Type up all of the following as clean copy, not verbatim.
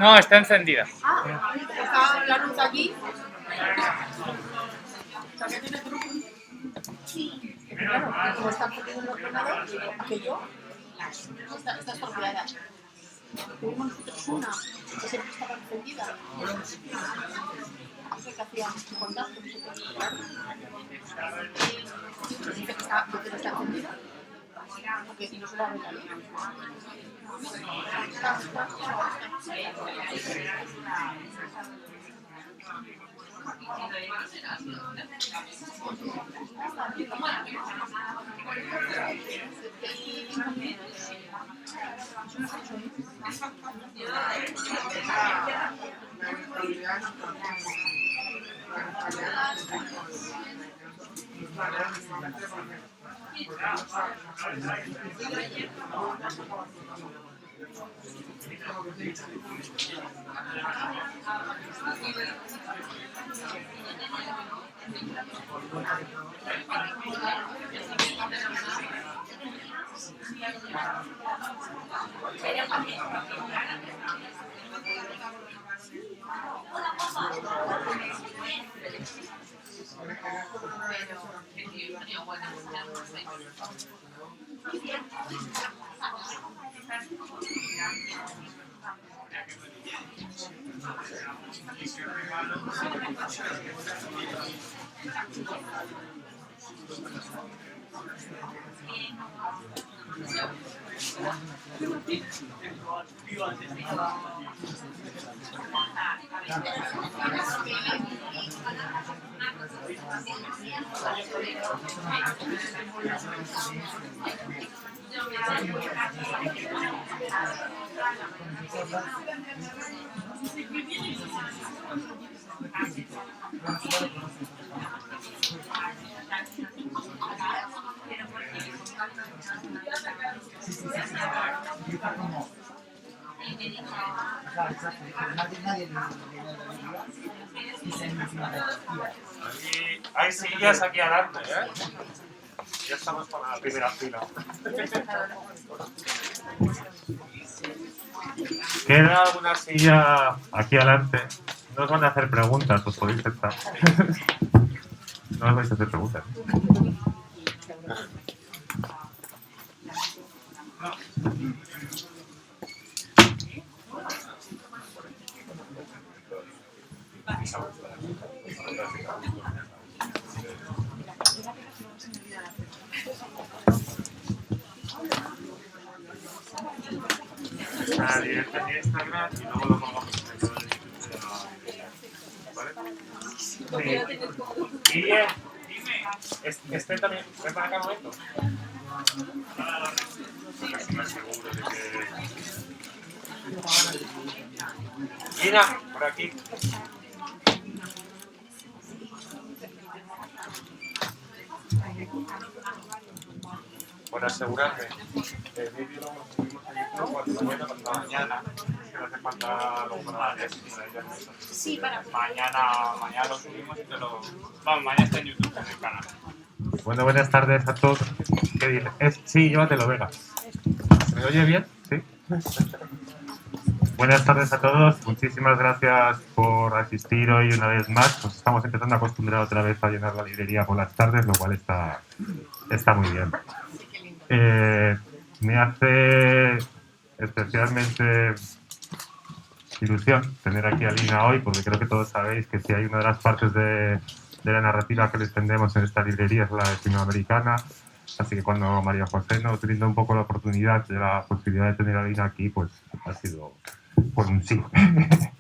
No, está encendida. Ah, está la luz aquí. Sí, claro, como está poniendo el ordenador, aquello está estropeada. Tuvimos nosotros una que siempre estaba encendida. No sé qué hacía contacto, no sé qué. Claro. Dice que está encendida. Porque no se la ve la luz. Hay sillas aquí adelante, ¿eh? Ya estamos con la primera fila. Queda alguna silla aquí adelante. No os van a hacer preguntas, os podéis sentar. No os vais a hacer preguntas. Directo en Instagram y luego lo colgamos en el canal de YouTube. ¿Vale? Sí. Y bien, este también, ven para acá un momento. Porque así más seguro de que... Gina, por aquí. Por asegurarme, el vídeo lo subimos a YouTube cuando mañana pasado mañana. Que no hace falta luego para la Sí, para. Mañana lo subimos y te lo... Vamos, mañana está en YouTube, en el canal. Bueno, buenas tardes a todos. ¿Qué dices? Sí, llévatelo, Vega. ¿Me oye bien? Sí. Buenas tardes a todos. Muchísimas gracias por asistir hoy una vez más. Nos estamos empezando a acostumbrar otra vez a llenar la librería por las tardes, lo cual está muy bien. Me hace especialmente ilusión tener aquí a Lina hoy, porque creo que todos sabéis que si hay una de las partes de la narrativa que les tendemos en esta librería es la latinoamericana. Así que cuando María José nos brinda un poco la oportunidad de la posibilidad de tener a Lina aquí, pues ha sido pues un sí.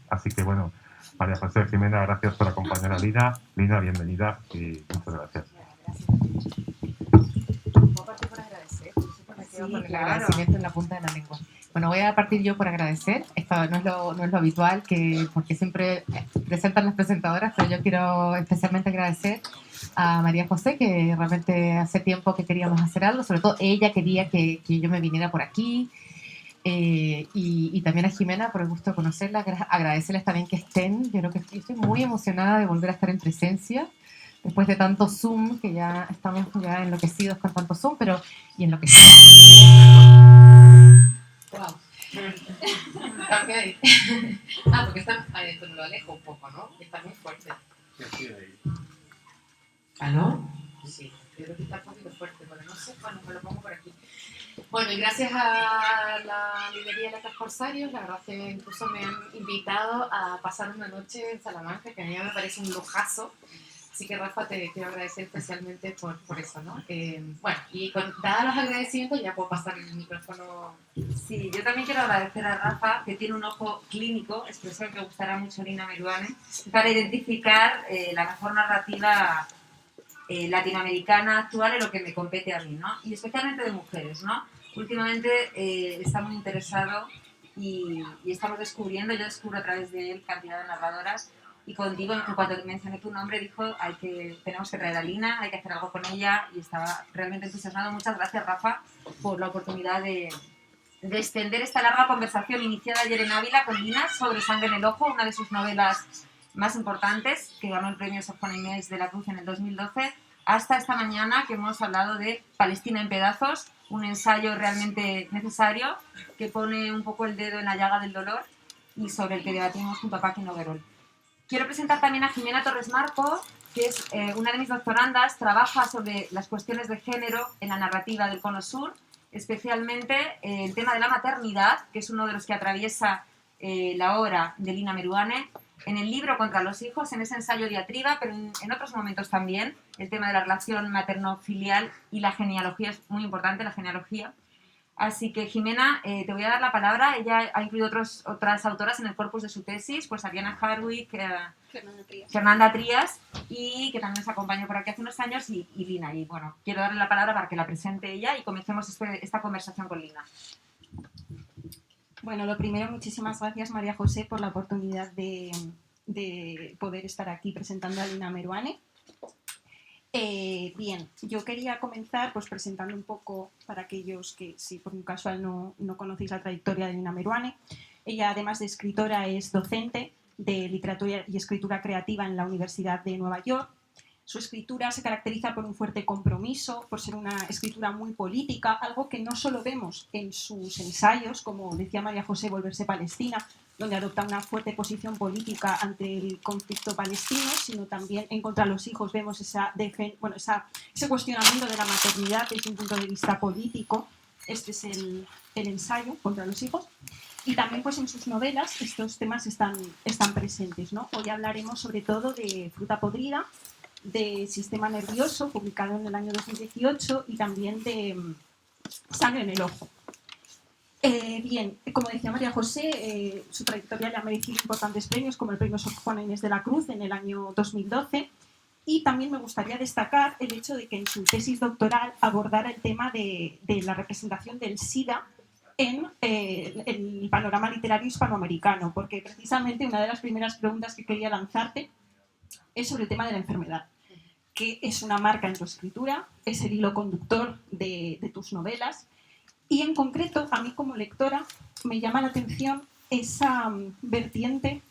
Así que bueno, María José, Jimena, gracias por acompañar a Lina. Lina, bienvenida y muchas gracias. Con el agradecimiento en la punta de la lengua. Bueno, voy a partir yo por agradecer. Esto no es lo habitual, porque siempre presentan las presentadoras, pero yo quiero especialmente agradecer a María José, que realmente hace tiempo que queríamos hacer algo, sobre todo ella quería que yo me viniera por aquí, y también a Jimena por el gusto de conocerla, agradecerles también que estén. Yo creo que estoy muy emocionada de volver a estar en presencia. Después de tanto Zoom, que ya estamos ya enloquecidos con tanto Zoom, pero y enloquecidos. Wow. Ok. Porque está... Esto me lo alejo un poco, ¿no? Está muy fuerte. ¿Aló? Sí, creo que está un poquito fuerte, pero no sé, bueno, me lo pongo por aquí. Bueno, y gracias a la librería Letras Corsarios, la verdad es que incluso me han invitado a pasar una noche en Salamanca, que a mí me parece un lujazo. Así que, Rafa, te quiero agradecer especialmente por eso, ¿no? Bueno, y dados los agradecimientos, ya puedo pasar el micrófono. Sí, yo también quiero agradecer a Rafa, que tiene un ojo clínico, expresión que gustará mucho a Lina Meruane, para identificar la mejor narrativa latinoamericana actual en lo que me compete a mí, ¿no? Y especialmente de mujeres, ¿no? Últimamente está muy interesado y estamos descubriendo, yo descubro a través de él cantidad de narradoras y contigo, en cuanto mencioné tu nombre, dijo, tenemos que traer a Lina, hay que hacer algo con ella y estaba realmente entusiasmado. Muchas gracias, Rafa, por la oportunidad de extender esta larga conversación iniciada ayer en Ávila con Lina sobre Sangre en el Ojo, una de sus novelas más importantes, que ganó el premio Sor Juana Inés de la Cruz en el 2012, hasta esta mañana que hemos hablado de Palestina en pedazos, un ensayo realmente necesario que pone un poco el dedo en la llaga del dolor y sobre el que debatimos junto a Paqui Noguerol. Quiero presentar también a Jimena Torres Marco, que es una de mis doctorandas, trabaja sobre las cuestiones de género en la narrativa del Cono Sur, especialmente el tema de la maternidad, que es uno de los que atraviesa la obra de Lina Meruane, en el libro Contra los hijos, en ese ensayo diatriba, pero en otros momentos también, el tema de la relación materno-filial y la genealogía es muy importante, la genealogía. Así que, Jimena, te voy a dar la palabra. Ella ha incluido otras autoras en el corpus de su tesis, pues Ariana Harwick, Fernanda Trías, y que también nos acompañó por aquí hace unos años, y Lina. Y bueno, quiero darle la palabra para que la presente ella y comencemos esta conversación con Lina. Bueno, lo primero, muchísimas gracias, María José, por la oportunidad de poder estar aquí presentando a Lina Meruane. Bien, yo quería comenzar pues presentando un poco para aquellos que, si por un casual no conocéis la trayectoria de Lina Meruane. Ella, además de escritora, es docente de literatura y escritura creativa en la Universidad de Nueva York. Su escritura se caracteriza por un fuerte compromiso, por ser una escritura muy política, algo que no solo vemos en sus ensayos, como decía María José, Volverse Palestina, donde adopta una fuerte posición política ante el conflicto palestino, sino también en Contra los hijos vemos ese cuestionamiento de la maternidad desde un punto de vista político. Este es el ensayo Contra los hijos. Y también pues en sus novelas estos temas están presentes, ¿no? Hoy hablaremos sobre todo de Fruta podrida, de Sistema nervioso, publicado en el año 2018, y también de Sangre en el Ojo. Bien, como decía María José, su trayectoria le ha merecido importantes premios, como el premio Sor Juana Inés de la Cruz en el año 2012, y también me gustaría destacar el hecho de que en su tesis doctoral abordara el tema de la representación del SIDA en el panorama literario hispanoamericano, porque precisamente una de las primeras preguntas que quería lanzarte es sobre el tema de la enfermedad, que es una marca en tu escritura, es el hilo conductor de tus novelas, y en concreto, a mí como lectora, me llama la atención esa vertiente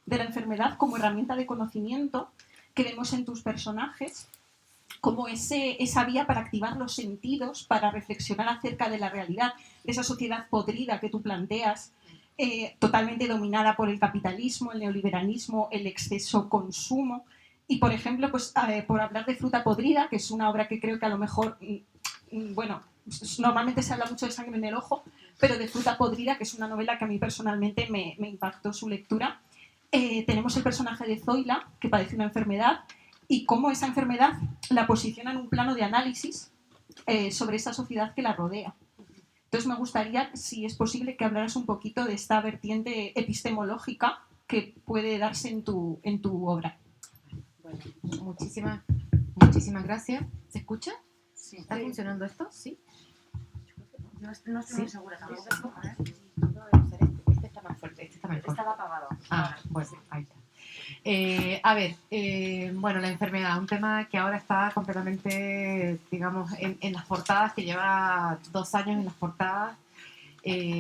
de la enfermedad como herramienta de conocimiento que vemos en tus personajes, como esa vía para activar los sentidos, para reflexionar acerca de la realidad, de esa sociedad podrida que tú planteas, totalmente dominada por el capitalismo, el neoliberalismo, el exceso consumo. Y, por ejemplo, pues, por hablar de Fruta podrida, que es una obra que creo que a lo mejor, bueno, normalmente se habla mucho de Sangre en el Ojo, pero de Fruta podrida, que es una novela que a mí personalmente me impactó su lectura, tenemos el personaje de Zoila, que padece una enfermedad, y cómo esa enfermedad la posiciona en un plano de análisis sobre esa sociedad que la rodea. Entonces me gustaría, si es posible, que hablaras un poquito de esta vertiente epistemológica que puede darse en tu obra. Bueno, muchísimas gracias. ¿Se escucha? Sí. ¿Está funcionando esto? Sí. No estoy muy segura tampoco. Este está más fuerte. Estaba apagado. Pues ahí está. A ver, bueno, la enfermedad, un tema que ahora está completamente, digamos, en las portadas, que lleva 2 años en las portadas.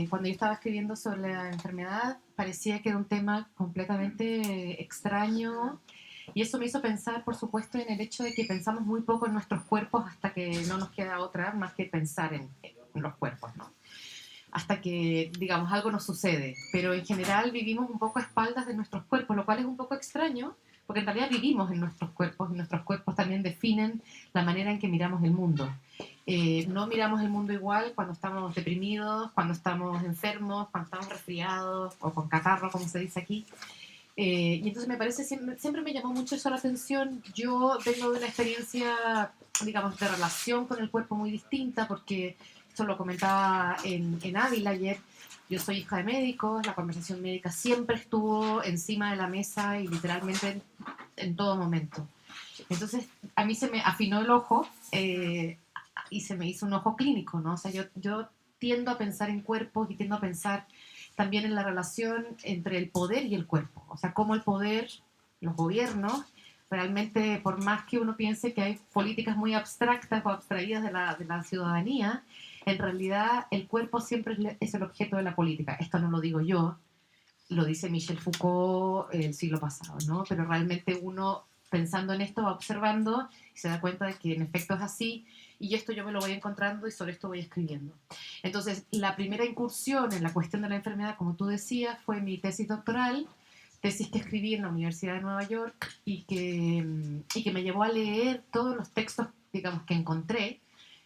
Cuando yo estaba escribiendo sobre la enfermedad, parecía que era un tema completamente extraño, y eso me hizo pensar, por supuesto, en el hecho de que pensamos muy poco en nuestros cuerpos hasta que no nos queda otra más que pensar en los cuerpos, ¿no? hasta que, digamos, algo nos sucede. Pero en general vivimos un poco a espaldas de nuestros cuerpos, lo cual es un poco extraño, porque en realidad vivimos en nuestros cuerpos y nuestros cuerpos también definen la manera en que miramos el mundo. No miramos el mundo igual cuando estamos deprimidos, cuando estamos enfermos, cuando estamos resfriados o con catarro, como se dice aquí. Y entonces me parece, siempre me llamó mucho eso la atención. Yo vengo de una experiencia, digamos, de relación con el cuerpo muy distinta, porque esto lo comentaba en Ávila ayer. Yo soy hija de médicos, la conversación médica siempre estuvo encima de la mesa y literalmente en todo momento. Entonces a mí se me afinó el ojo y se me hizo un ojo clínico, ¿no? O sea, yo tiendo a pensar en cuerpos y tiendo a pensar también en la relación entre el poder y el cuerpo. O sea, cómo el poder, los gobiernos, realmente, por más que uno piense que hay políticas muy abstractas o abstraídas de la ciudadanía, en realidad el cuerpo siempre es el objeto de la política. Esto no lo digo yo, lo dice Michel Foucault el siglo pasado, ¿no? Pero realmente uno, pensando en esto, va observando y se da cuenta de que en efecto es así, y esto yo me lo voy encontrando y sobre esto voy escribiendo. Entonces, la primera incursión en la cuestión de la enfermedad, como tú decías, fue mi tesis doctoral, tesis que escribí en la Universidad de Nueva York y que me llevó a leer todos los textos, digamos, que encontré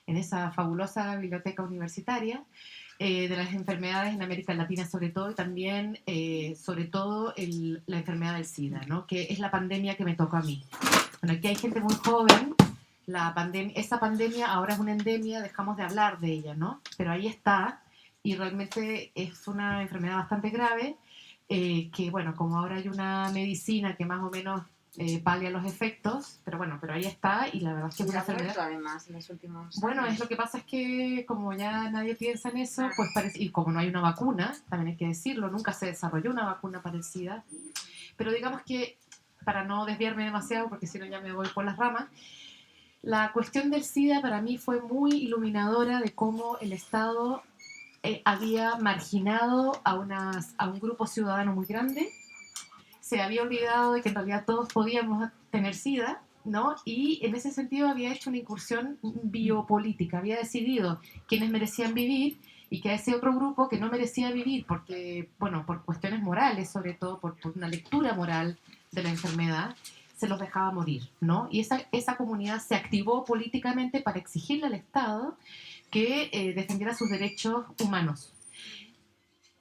en esa fabulosa biblioteca universitaria, de las enfermedades en América Latina sobre todo, y también sobre todo la enfermedad del SIDA, ¿no? Que es la pandemia que me tocó a mí. Bueno, aquí hay gente muy joven, esa pandemia ahora es una endemia, dejamos de hablar de ella, ¿no? Pero ahí está, y realmente es una enfermedad bastante grave, que bueno, como ahora hay una medicina que más o menos palia los efectos, pero bueno, pero ahí está, y la verdad es que es una enfermedad. Además, en los últimos Bueno, años. es lo que pasa es que como ya nadie piensa en eso, pues parece, y como no hay una vacuna, también hay que decirlo, nunca se desarrolló una vacuna para el SIDA, pero digamos que, para no desviarme demasiado, porque si no ya me voy por las ramas, la cuestión del SIDA para mí fue muy iluminadora de cómo el Estado había marginado a un grupo ciudadano muy grande, se había olvidado de que en realidad todos podíamos tener SIDA, ¿no? Y en ese sentido había hecho una incursión biopolítica, había decidido quiénes merecían vivir y que a ese otro grupo que no merecía vivir porque, bueno, por cuestiones morales, sobre todo por una lectura moral de la enfermedad, se los dejaba morir, ¿no? Y esa comunidad se activó políticamente para exigirle al Estado que defendiera sus derechos humanos.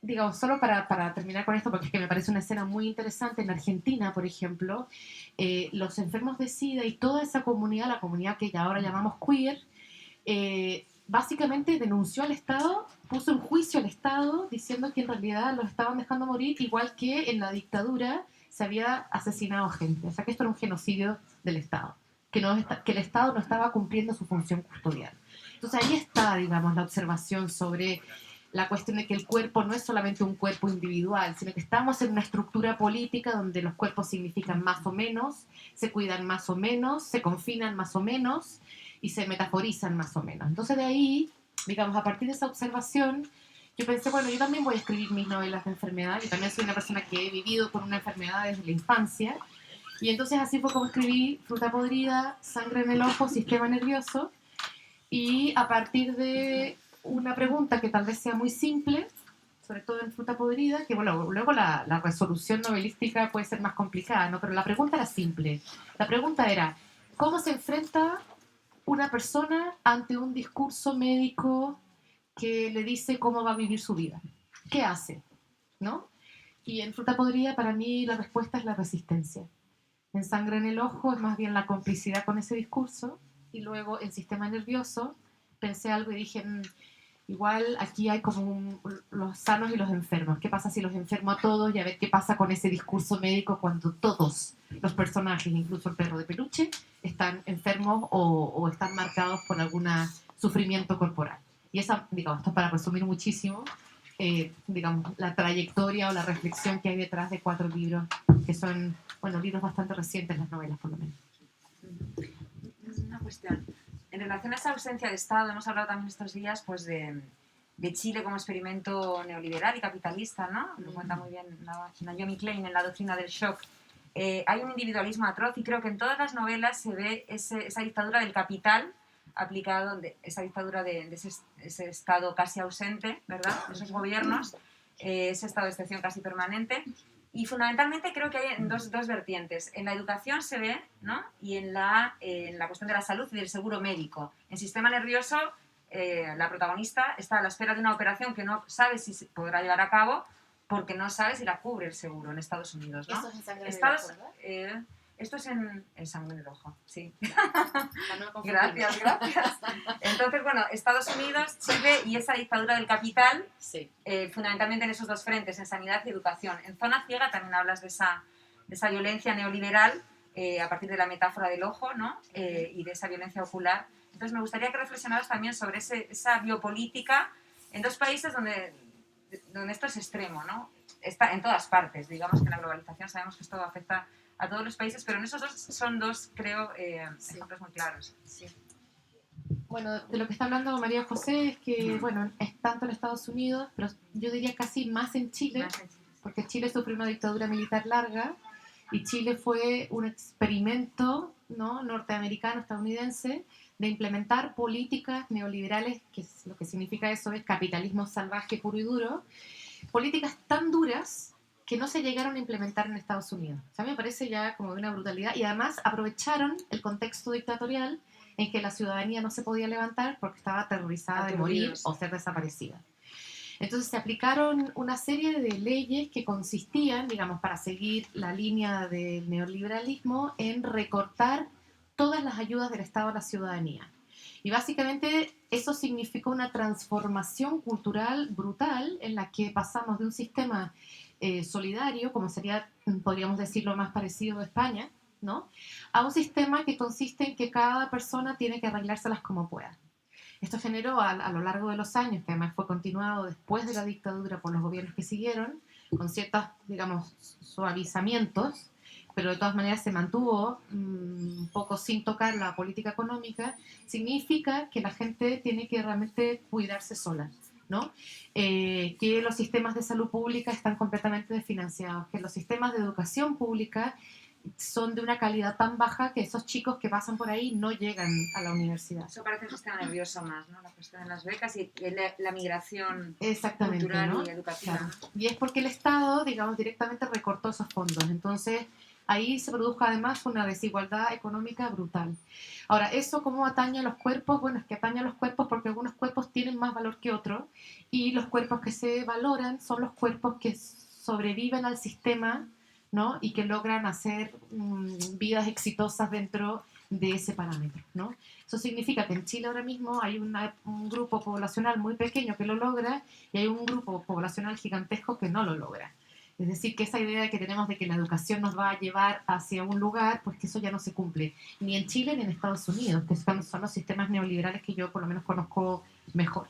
Digamos, solo para terminar con esto, porque es que me parece una escena muy interesante, en Argentina, por ejemplo, los enfermos de SIDA y toda esa comunidad, la comunidad que ya ahora llamamos queer, básicamente denunció al Estado, puso en juicio al Estado, diciendo que en realidad los estaban dejando morir, igual que en la dictadura se había asesinado gente. O sea, que esto era un genocidio del Estado, que el Estado no estaba cumpliendo su función custodial. Entonces ahí está, digamos, la observación sobre la cuestión de que el cuerpo no es solamente un cuerpo individual, sino que estamos en una estructura política donde los cuerpos significan más o menos, se cuidan más o menos, se confinan más o menos y se metaforizan más o menos. Entonces de ahí, digamos, a partir de esa observación, yo pensé, bueno, yo también voy a escribir mis novelas de enfermedad, yo también soy una persona que he vivido con una enfermedad desde la infancia, y entonces así fue como escribí Fruta Podrida, Sangre en el Ojo, Sistema Nervioso, y a partir de una pregunta que tal vez sea muy simple, sobre todo en Fruta Podrida, que bueno, luego la resolución novelística puede ser más complicada, ¿no? Pero la pregunta era simple. La pregunta era, ¿cómo se enfrenta una persona ante un discurso médico que le dice cómo va a vivir su vida? ¿Qué hace? ¿No? Y en Fruta Podrida, para mí, la respuesta es la resistencia. En Sangre en el Ojo es más bien la complicidad con ese discurso, y luego en Sistema Nervioso pensé algo y dije, igual aquí hay como los sanos y los enfermos. ¿Qué pasa si los enfermo a todos? Y a ver qué pasa con ese discurso médico cuando todos los personajes, incluso el perro de peluche, están enfermos o están marcados por algún sufrimiento corporal. Y esa, digamos, esto es para resumir muchísimo, digamos, la trayectoria o la reflexión que hay detrás de 4 libros, que son, bueno, libros bastante recientes, las novelas por lo menos. Una cuestión. En relación a esa ausencia de Estado, hemos hablado también estos días pues, de Chile como experimento neoliberal y capitalista, ¿no? Lo cuenta muy bien Naomi Klein en La doctrina del shock. Hay un individualismo atroz y creo que en todas las novelas se ve esa dictadura del capital aplicado esa dictadura de ese Estado casi ausente, ¿verdad? De esos gobiernos, ese estado de excepción casi permanente. Y fundamentalmente creo que hay dos vertientes. En la educación se ve, ¿no? Y en la cuestión de la salud y del seguro médico. En sistema nervioso, la protagonista está a la espera de una operación que no sabe si se podrá llevar a cabo porque no sabe si la cubre el seguro en Estados Unidos, ¿no? Eso es en Sangre en el Ojo, ¿verdad? Esto es en Sangre en el Ojo, sí. Para no confundirme. Gracias. Entonces, bueno, Estados Unidos, Chile y esa dictadura del capital, Sí. fundamentalmente en esos dos frentes, en sanidad y educación. En Zona Ciega también hablas de esa violencia neoliberal a partir de la metáfora del ojo, ¿no? Y de esa violencia ocular. Entonces, me gustaría que reflexionaras también sobre esa biopolítica en dos países donde esto es extremo, ¿no? Está en todas partes. Digamos que en la globalización sabemos que esto afecta a todos los países, pero en esos dos son dos, creo, ejemplos muy claros. Sí. Bueno, de lo que está hablando María José es que, bueno, es tanto en Estados Unidos, pero yo diría casi más en Chile, porque Chile sufrió una dictadura militar larga y Chile fue un experimento, ¿no?, norteamericano, estadounidense, de implementar políticas neoliberales, que es, lo que significa eso es capitalismo salvaje puro y duro, políticas tan duras que no se llegaron a implementar en Estados Unidos. O sea, me parece ya como de una brutalidad. Y además aprovecharon el contexto dictatorial en que la ciudadanía no se podía levantar porque estaba aterrorizada de morir o ser desaparecida. Entonces se aplicaron una serie de leyes que consistían, digamos, para seguir la línea del neoliberalismo, en recortar todas las ayudas del Estado a la ciudadanía. Y básicamente eso significó una transformación cultural brutal en la que pasamos de un sistema solidario, como sería, podríamos decirlo, más parecido a España, ¿no?, a un sistema que consiste en que cada persona tiene que arreglárselas como pueda. Esto generó a lo largo de los años, que además fue continuado después de la dictadura por los gobiernos que siguieron, con ciertos, digamos, suavizamientos, pero de todas maneras se mantuvo un poco sin tocar la política económica, significa que la gente tiene que realmente cuidarse sola, ¿no? Que los sistemas de salud pública están completamente desfinanciados, que los sistemas de educación pública son de una calidad tan baja que esos chicos que pasan por ahí no llegan a la universidad. Eso parece un sistema nervioso más, ¿no? La cuestión de las becas y la migración exactamente, cultural, ¿no?, y educativa. Claro. Y es porque el Estado, digamos, directamente recortó esos fondos. Entonces, ahí se produjo además una desigualdad económica brutal. Ahora, ¿eso cómo atañe a los cuerpos? Bueno, es que atañe a los cuerpos porque algunos cuerpos tienen más valor que otros y los cuerpos que se valoran son los cuerpos que sobreviven al sistema, ¿no?, y que logran hacer vidas exitosas dentro de ese parámetro, ¿no? Eso significa que en Chile ahora mismo hay un grupo poblacional muy pequeño que lo logra y hay un grupo poblacional gigantesco que no lo logra. Es decir, que esa idea que tenemos de que la educación nos va a llevar hacia un lugar, pues que eso ya no se cumple, ni en Chile ni en Estados Unidos, que son los sistemas neoliberales que yo por lo menos conozco mejor.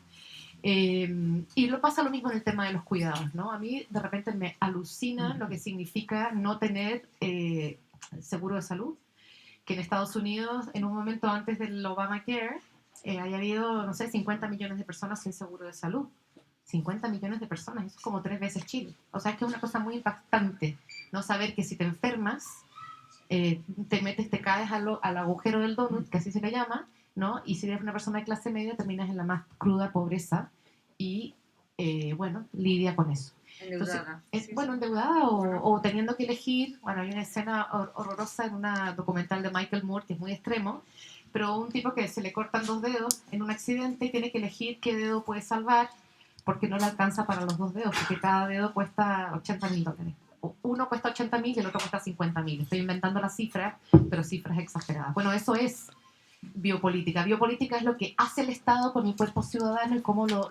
Y lo pasa lo mismo en el tema de los cuidados, ¿no? A mí de repente me alucina lo que significa no tener seguro de salud, que en Estados Unidos, en un momento antes del Obamacare, haya habido, no sé, 50 millones de personas sin seguro de salud. 50 millones de personas, eso es como 3 veces Chile. O sea, es que es una cosa muy impactante, ¿no? Saber que si te enfermas, te metes, te caes al agujero del donut, que así se le llama, ¿no? Y si eres una persona de clase media, terminas en la más cruda pobreza y, bueno, lidia con eso. Endeudada. Entonces, bueno, endeudada o teniendo que elegir. Bueno, hay una escena horrorosa en una documental de Michael Moore que es muy extremo, pero un tipo que se le cortan 2 dedos en un accidente y tiene que elegir qué dedo puede salvar porque no le alcanza para los 2 dedos, porque cada dedo cuesta $80.000. Uno cuesta 80.000 y el otro cuesta 50.000. Estoy inventando las cifras, pero cifras exageradas. Bueno, eso es biopolítica. Biopolítica es lo que hace el Estado con el cuerpo ciudadano y cómo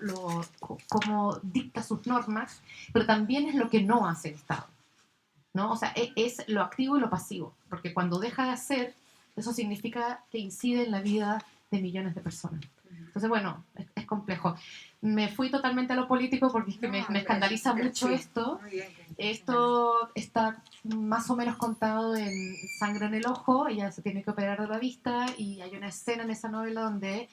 dicta sus normas, pero también es lo que no hace el Estado, ¿no? O sea, es lo activo y lo pasivo, porque cuando deja de hacer, eso significa que incide en la vida de millones de personas. Entonces, bueno, es complejo. Me fui totalmente a lo político porque es que me escandaliza mucho esto. Esto está más o menos contado en Sangre en el Ojo. Ella se tiene que operar de la vista y hay una escena en esa novela donde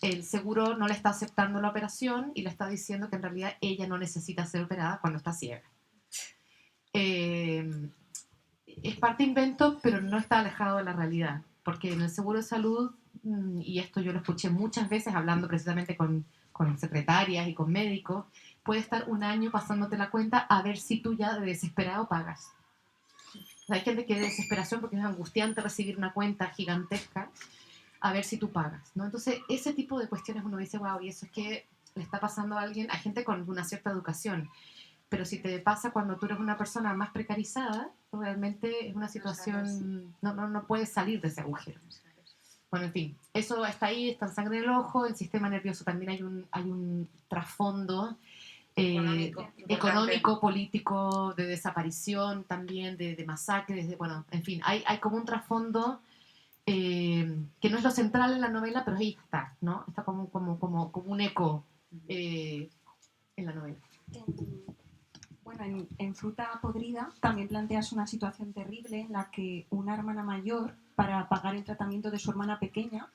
el seguro no le está aceptando la operación y le está diciendo que en realidad ella no necesita ser operada cuando está ciega. Es parte invento, pero no está alejado de la realidad, porque en el seguro de salud y esto yo lo escuché muchas veces hablando precisamente con secretarias y con médicos, puede estar un año pasándote la cuenta a ver si tú ya de desesperado pagas. O sea, hay gente que de desesperación, porque es angustiante recibir una cuenta gigantesca, a ver si tú pagas, ¿no? Entonces, ese tipo de cuestiones uno dice, wow, y eso es que le está pasando a alguien, a gente con una cierta educación. Pero si te pasa cuando tú eres una persona más precarizada, realmente es una situación, no puedes salir de ese agujero. Bueno, en fin, eso está ahí, está en sangre en el ojo, el sistema nervioso también hay un trasfondo económico, político, de desaparición también, de masacres, bueno, en fin, hay como un trasfondo que no es lo central en la novela, pero ahí está, ¿no? Está como un eco en la novela. Bueno, en Fruta Podrida también planteas una situación terrible en la que una hermana mayor, para pagar el tratamiento de su hermana pequeña,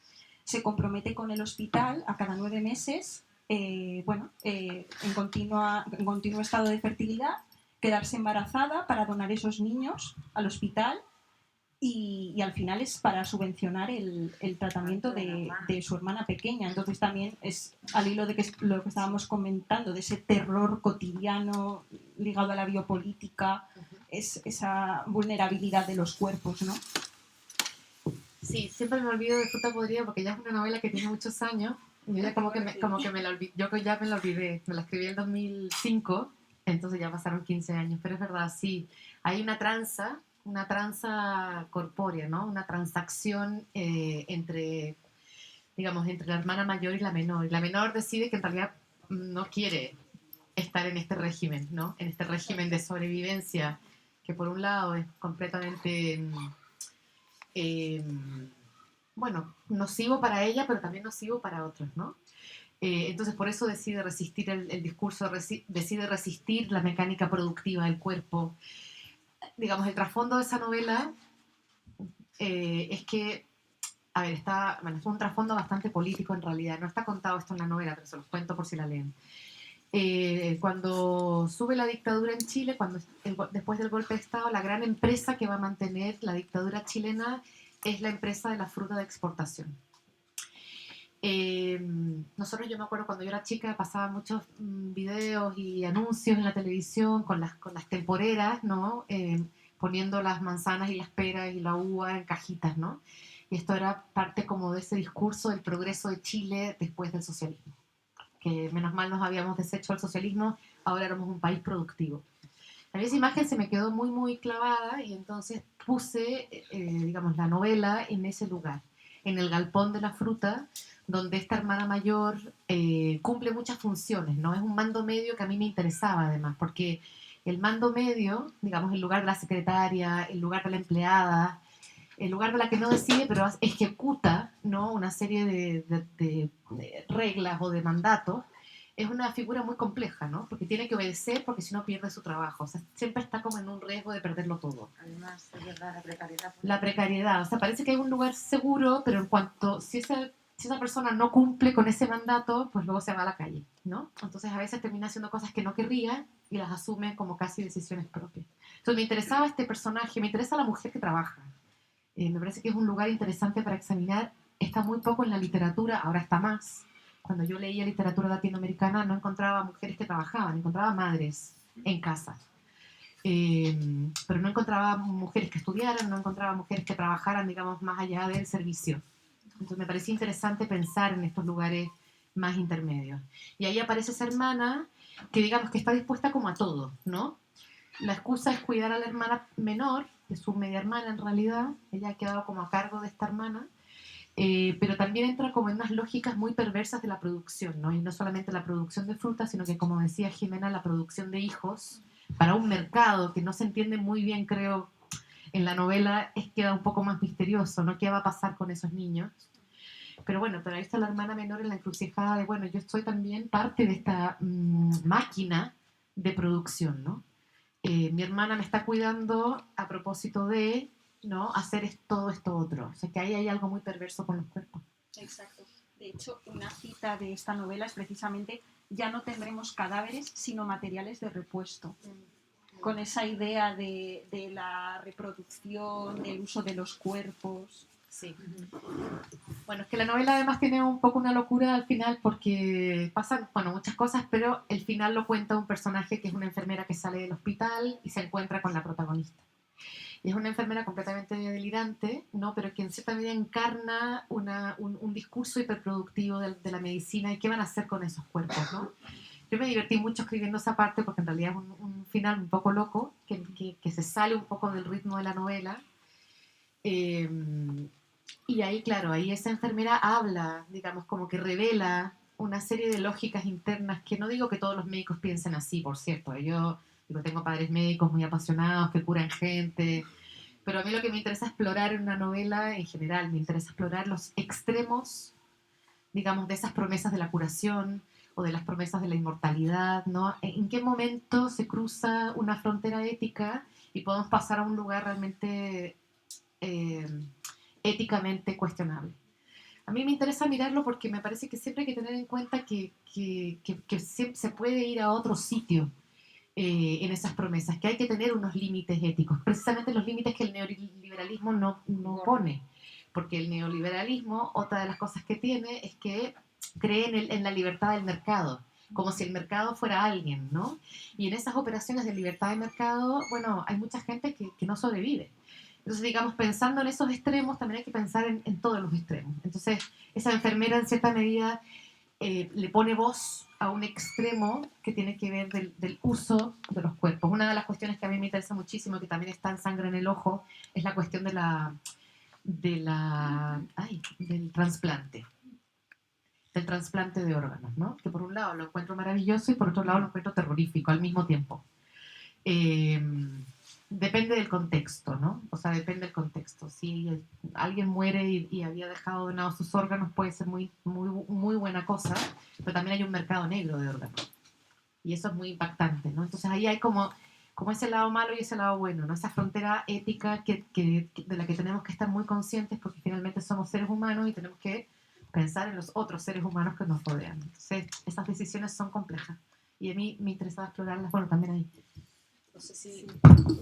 se compromete con el hospital a cada 9 meses, en continuo estado de fertilidad, quedarse embarazada para donar esos niños al hospital y al final es para subvencionar el tratamiento de su hermana pequeña. Entonces también es al hilo de lo que estábamos comentando, de ese terror cotidiano ligado a la biopolítica, es esa vulnerabilidad de los cuerpos, ¿no? Sí, siempre me olvido de Fruta Podrida porque ya es una novela que tiene muchos años. Y yo ya como que me la olvidé, yo ya me la olvidé, me la escribí en el 2005, entonces ya pasaron 15 años, pero es verdad, sí, hay una tranza corpórea, ¿no? Una transacción digamos, entre la hermana mayor y la menor. Y la menor decide que en realidad no quiere estar en este régimen, ¿no? En este régimen de sobrevivencia, que por un lado es completamente, eh, bueno, nocivo para ella, pero también nocivo para otros, ¿no? Entonces por eso decide resistir el discurso, decide resistir la mecánica productiva del cuerpo. Digamos, el trasfondo de esa novela es que, a ver, es un trasfondo bastante político en realidad, no está contado esto en la novela, pero se los cuento por si la leen. Cuando sube la dictadura en Chile, después del golpe de Estado, la gran empresa que va a mantener la dictadura chilena es la empresa de la fruta de exportación. Nosotros, yo me acuerdo cuando yo era chica, pasaba muchos videos y anuncios en la televisión con las temporeras, ¿no? Poniendo las manzanas y las peras y la uva en cajitas, ¿no? Y esto era parte como de ese discurso del progreso de Chile después del socialismo. Que menos mal nos habíamos deshecho del socialismo, ahora éramos un país productivo. A mí esa imagen se me quedó muy, muy clavada y entonces puse, digamos, la novela en ese lugar, en el galpón de la fruta, donde esta hermana mayor cumple muchas funciones, ¿no? Es un mando medio que a mí me interesaba además, porque el mando medio, digamos, el lugar de la secretaria, el lugar de la empleada, el lugar de la que no decide, pero ejecuta, ¿no? Una serie de reglas o de mandatos, es una figura muy compleja, ¿no? Porque tiene que obedecer porque si no pierde su trabajo. O sea, siempre está como en un riesgo de perderlo todo. Además, es verdad, la precariedad. La precariedad. O sea, parece que hay un lugar seguro, pero en cuanto, si esa persona no cumple con ese mandato, pues luego se va a la calle, ¿no? Entonces a veces termina haciendo cosas que no querría y las asume como casi decisiones propias. Entonces me interesaba este personaje, me interesa la mujer que trabaja. Me parece que es un lugar interesante para examinar. Está muy poco en la literatura, ahora está más. Cuando yo leía literatura latinoamericana no encontraba mujeres que trabajaban, encontraba madres en casa. Pero no encontraba mujeres que estudiaran, no encontraba mujeres que trabajaran, digamos, más allá del servicio. Entonces me parecía interesante pensar en estos lugares más intermedios. Y ahí aparece esa hermana que digamos que está dispuesta como a todo, ¿no? La excusa es cuidar a la hermana menor, que es su media hermana en realidad, ella ha quedado como a cargo de esta hermana, pero también entra como en unas lógicas muy perversas de la producción, ¿no? Y no solamente la producción de frutas, sino que, como decía Jimena, la producción de hijos para un mercado que no se entiende muy bien, creo, en la novela, queda un poco más misterioso, ¿no? ¿Qué va a pasar con esos niños? Pero bueno, pero ahí está la hermana menor en la encrucijada de, bueno, yo estoy también parte de esta máquina de producción, ¿no? Mi hermana me está cuidando a propósito de, ¿no?, hacer todo esto otro. O sea, que ahí hay algo muy perverso con los cuerpos. Exacto. De hecho, una cita de esta novela es precisamente: ya no tendremos cadáveres, sino materiales de repuesto. Con esa idea de la reproducción, del uso de los cuerpos. Sí. Bueno, es que la novela además tiene un poco una locura al final porque pasan, bueno, muchas cosas, pero el final lo cuenta un personaje que es una enfermera que sale del hospital y se encuentra con la protagonista. Y es una enfermera completamente delirante, ¿no? Pero que en cierta medida encarna un discurso hiperproductivo de la medicina y qué van a hacer con esos cuerpos, ¿no? Yo me divertí mucho escribiendo esa parte porque en realidad es un final un poco loco, que se sale un poco del ritmo de la novela. Y ahí, claro, ahí esa enfermera habla, digamos, como que revela una serie de lógicas internas que no digo que todos los médicos piensen así, por cierto. Yo digo, tengo padres médicos muy apasionados que curan gente, pero a mí lo que me interesa explorar en una novela en general, me interesa explorar los extremos, digamos, de esas promesas de la curación o de las promesas de la inmortalidad, ¿no? ¿En qué momento se cruza una frontera ética y podemos pasar a un lugar realmente eh, éticamente cuestionable? A mí me interesa mirarlo porque me parece que siempre hay que tener en cuenta que se puede ir a otro sitio en esas promesas, que hay que tener unos límites éticos, precisamente los límites que el neoliberalismo no pone, porque el neoliberalismo, otra de las cosas que tiene es que cree en la libertad del mercado, como si el mercado fuera alguien, ¿no? Y en esas operaciones de libertad de mercado, bueno, hay mucha gente que no sobrevive. Entonces, digamos, pensando en esos extremos, también hay que pensar en todos los extremos. Entonces, esa enfermera, en cierta medida, le pone voz a un extremo que tiene que ver del uso de los cuerpos. Una de las cuestiones que a mí me interesa muchísimo, que también está en Sangre en el Ojo, es la cuestión del trasplante. Del trasplante de órganos, ¿no? Que por un lado lo encuentro maravilloso y por otro lado lo encuentro terrorífico al mismo tiempo. Depende del contexto, ¿no? O sea, depende del contexto. Si alguien muere y había dejado donados sus órganos, puede ser muy, muy, muy buena cosa, pero también hay un mercado negro de órganos. Y eso es muy impactante, ¿no? Entonces ahí hay como ese lado malo y ese lado bueno, ¿no? Esa frontera ética de la que tenemos que estar muy conscientes porque finalmente somos seres humanos y tenemos que pensar en los otros seres humanos que nos rodean. Entonces, esas decisiones son complejas. Y a mí me interesaba explorarlas, bueno, también ahí. No sé si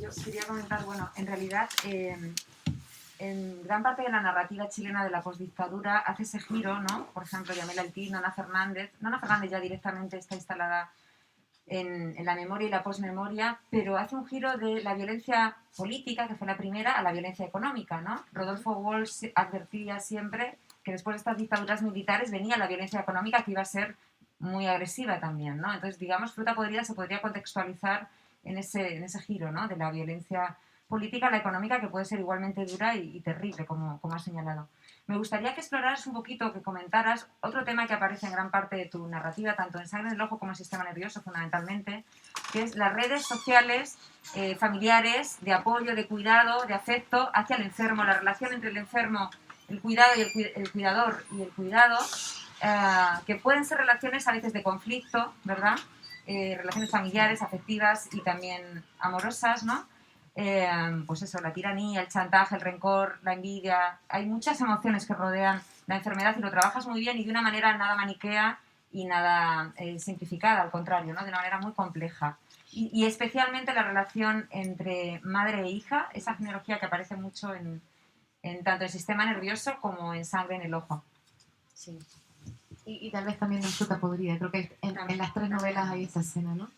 yo quería comentar, bueno, en realidad en gran parte de la narrativa chilena de la postdictadura hace ese giro, ¿no? Por ejemplo, Yamila Altín, Nona Fernández ya directamente está instalada en la memoria y la posmemoria, pero hace un giro de la violencia política, que fue la primera, a la violencia económica, ¿no? Rodolfo Walsh advertía siempre que después de estas dictaduras militares venía la violencia económica que iba a ser muy agresiva también, ¿no? Entonces, digamos, Fruta Podrida se podría contextualizar en ese giro, ¿no? De la violencia política a la económica, que puede ser igualmente dura y terrible, como has señalado. Me gustaría que exploraras un poquito, que comentaras otro tema que aparece en gran parte de tu narrativa, tanto en Sangre en el Ojo como en Sistema Nervioso, fundamentalmente, que es las redes sociales familiares de apoyo, de cuidado, de afecto hacia el enfermo, la relación entre el enfermo, el cuidado y el cuidador y el cuidado, que pueden ser relaciones a veces de conflicto, ¿verdad? Relaciones familiares, afectivas y también amorosas, ¿no? Pues eso, la tiranía, el chantaje, el rencor, la envidia. Hay muchas emociones que rodean la enfermedad y lo trabajas muy bien y de una manera nada maniquea y nada simplificada, al contrario, ¿no? De una manera muy compleja. Y especialmente la relación entre madre e hija, esa genealogía que aparece mucho en tanto el Sistema Nervioso como en Sangre en el Ojo. Sí. Y tal vez también en Fruta Podrida, creo que en las tres novelas hay esa escena, ¿no?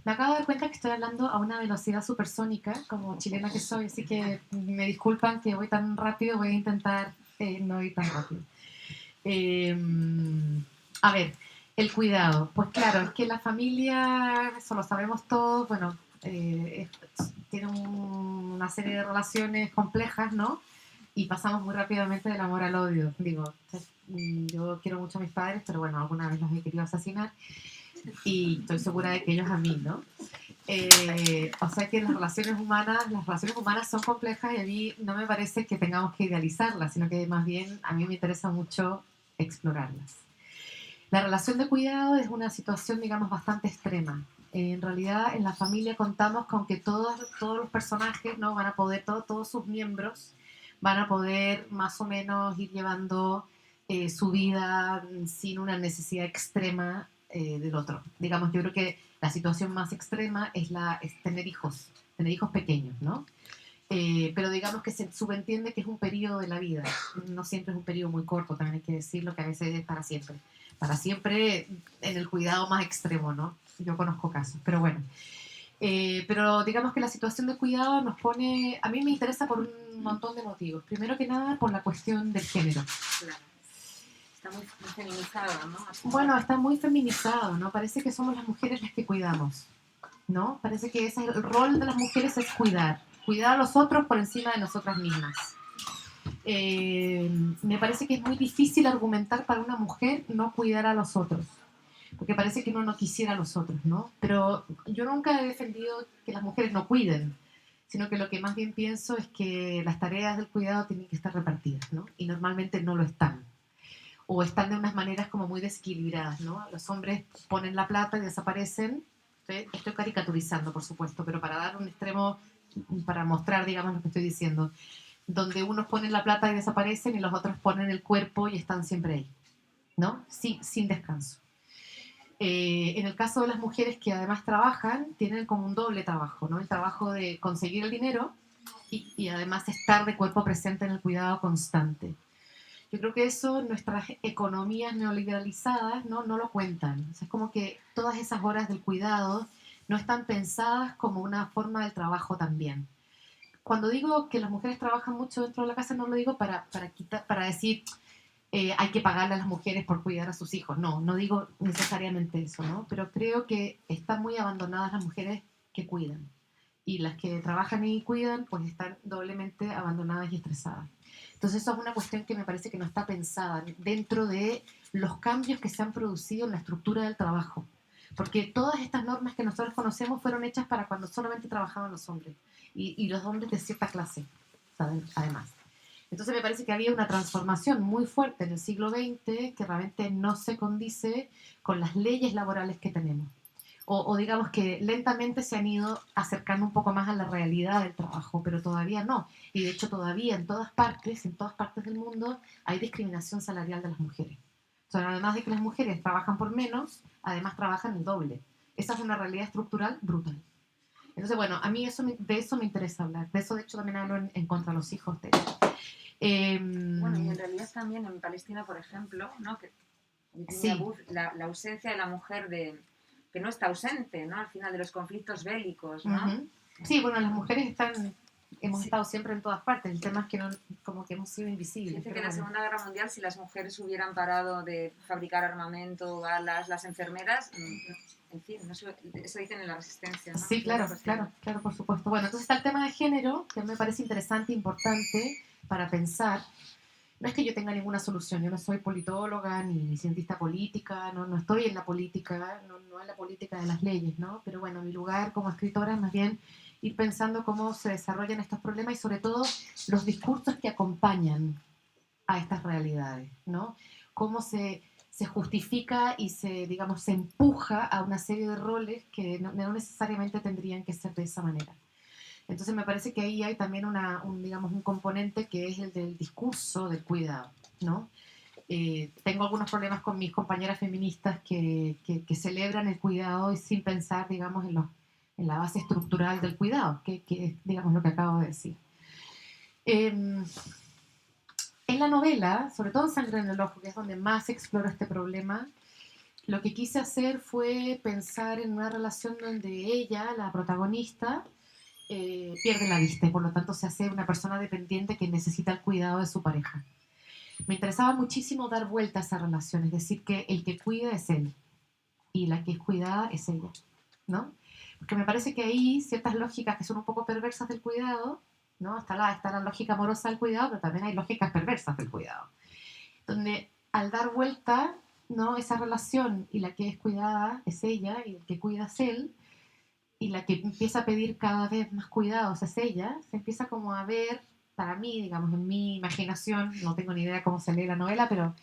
Me acabo de dar cuenta que estoy hablando a una velocidad supersónica, como chilena que soy, así que me disculpan que voy tan rápido, voy a intentar no ir tan rápido. A ver, el cuidado. Pues claro, es que la familia, eso lo sabemos todos, bueno, tiene una serie de relaciones complejas, ¿no? Y pasamos muy rápidamente del amor al odio. Digo, yo quiero mucho a mis padres, pero bueno, alguna vez los he querido asesinar y estoy segura de que ellos a mí, ¿no? O sea que las relaciones humanas son complejas y a mí no me parece que tengamos que idealizarlas, sino que más bien a mí me interesa mucho explorarlas. La relación de cuidado es una situación, digamos, bastante extrema. En realidad, en la familia contamos con que todos los personajes, ¿no? Van a poder, todos sus miembros van a poder más o menos ir llevando su vida sin una necesidad extrema del otro. Digamos, yo creo que la situación más extrema es tener hijos pequeños, ¿no? Pero digamos que se subentiende que es un periodo de la vida. No siempre es un periodo muy corto, también hay que decirlo, que a veces es para siempre. Para siempre en el cuidado más extremo, ¿no? Yo conozco casos, pero bueno. Pero digamos que la situación de cuidado nos pone... A mí me interesa por un montón de motivos. Primero que nada, por la cuestión del género. Claro. Está muy feminizado, ¿no? Bueno, está muy feminizado, ¿no? Parece que somos las mujeres las que cuidamos, ¿no? Parece que el rol de las mujeres es cuidar a los otros por encima de nosotras mismas. Me parece que es muy difícil argumentar para una mujer no cuidar a los otros, porque parece que uno no quisiera a los otros, ¿no? Pero yo nunca he defendido que las mujeres no cuiden, sino que lo que más bien pienso es que las tareas del cuidado tienen que estar repartidas, ¿no? Y normalmente no lo están. O están de unas maneras como muy desequilibradas, ¿no? Los hombres ponen la plata y desaparecen. Estoy caricaturizando, por supuesto, pero para dar un extremo, para mostrar, digamos, lo que estoy diciendo, donde unos ponen la plata y desaparecen y los otros ponen el cuerpo y están siempre ahí, ¿no? Sin descanso. En el caso de las mujeres que además trabajan, tienen como un doble trabajo, ¿no? El trabajo de conseguir el dinero y además estar de cuerpo presente en el cuidado constante. Yo creo que eso nuestras economías neoliberalizadas no lo cuentan. O sea, es como que todas esas horas del cuidado no están pensadas como una forma del trabajo también. Cuando digo que las mujeres trabajan mucho dentro de la casa, no lo digo para decir hay que pagarle a las mujeres por cuidar a sus hijos. No digo necesariamente eso, ¿no? Pero creo que están muy abandonadas las mujeres que cuidan. Y las que trabajan y cuidan, pues están doblemente abandonadas y estresadas. Entonces eso es una cuestión que me parece que no está pensada dentro de los cambios que se han producido en la estructura del trabajo. Porque todas estas normas que nosotros conocemos fueron hechas para cuando solamente trabajaban los hombres. Y los hombres de cierta clase, ¿saben? Además. Entonces me parece que había una transformación muy fuerte en el siglo XX que realmente no se condice con las leyes laborales que tenemos. O digamos que lentamente se han ido acercando un poco más a la realidad del trabajo, pero todavía no. Y de hecho todavía en todas partes del mundo, hay discriminación salarial de las mujeres. O sea, además de que las mujeres trabajan por menos, además trabajan el doble. Esa es una realidad estructural brutal. Entonces, bueno, a mí de eso me interesa hablar. De eso, de hecho, también hablo en Contra los Hijos de Bueno, y en realidad también en Palestina, por ejemplo, ¿no? Que sí. la ausencia de la mujer que no está ausente, ¿no? Al final de los conflictos bélicos, ¿no? Uh-huh. Sí, bueno, las mujeres hemos estado siempre en todas partes. El tema es que como que hemos sido invisibles. Dice que en la Segunda Guerra Mundial, si las mujeres hubieran parado de fabricar armamento, balas, las enfermeras, en fin, eso dicen en la Resistencia, ¿no? Sí, claro, por supuesto. Bueno, entonces está el tema de género, que me parece interesante e importante para pensar. No es que yo tenga ninguna solución, yo no soy politóloga ni cientista política, no estoy en la política, no en la política de las leyes, ¿no? Pero bueno, mi lugar como escritora es más bien ir pensando cómo se desarrollan estos problemas y sobre todo los discursos que acompañan a estas realidades, ¿no? Cómo se justifica y se empuja a una serie de roles que no necesariamente tendrían que ser de esa manera. Entonces me parece que ahí hay también un componente que es el del discurso del cuidado, ¿no? Tengo algunos problemas con mis compañeras feministas que celebran el cuidado y sin pensar, digamos, en la base estructural del cuidado, que es, digamos, lo que acabo de decir. En la novela, sobre todo en Sangre en el Ojo, que es donde más exploro este problema, lo que quise hacer fue pensar en una relación donde ella, la protagonista, pierde la vista y por lo tanto se hace una persona dependiente que necesita el cuidado de su pareja. Me interesaba muchísimo dar vuelta a esa relación, es decir, que el que cuida es él y la que es cuidada es ella, ¿no? Porque me parece que hay ciertas lógicas que son un poco perversas del cuidado, ¿no? Está la lógica amorosa del cuidado, pero también hay lógicas perversas del cuidado, donde al dar vuelta, ¿no? Esa relación y la que es cuidada es ella y el que cuida es él, y la que empieza a pedir cada vez más cuidados es ella, se empieza como a ver, para mí, digamos, en mi imaginación, no tengo ni idea cómo se lee la novela, pero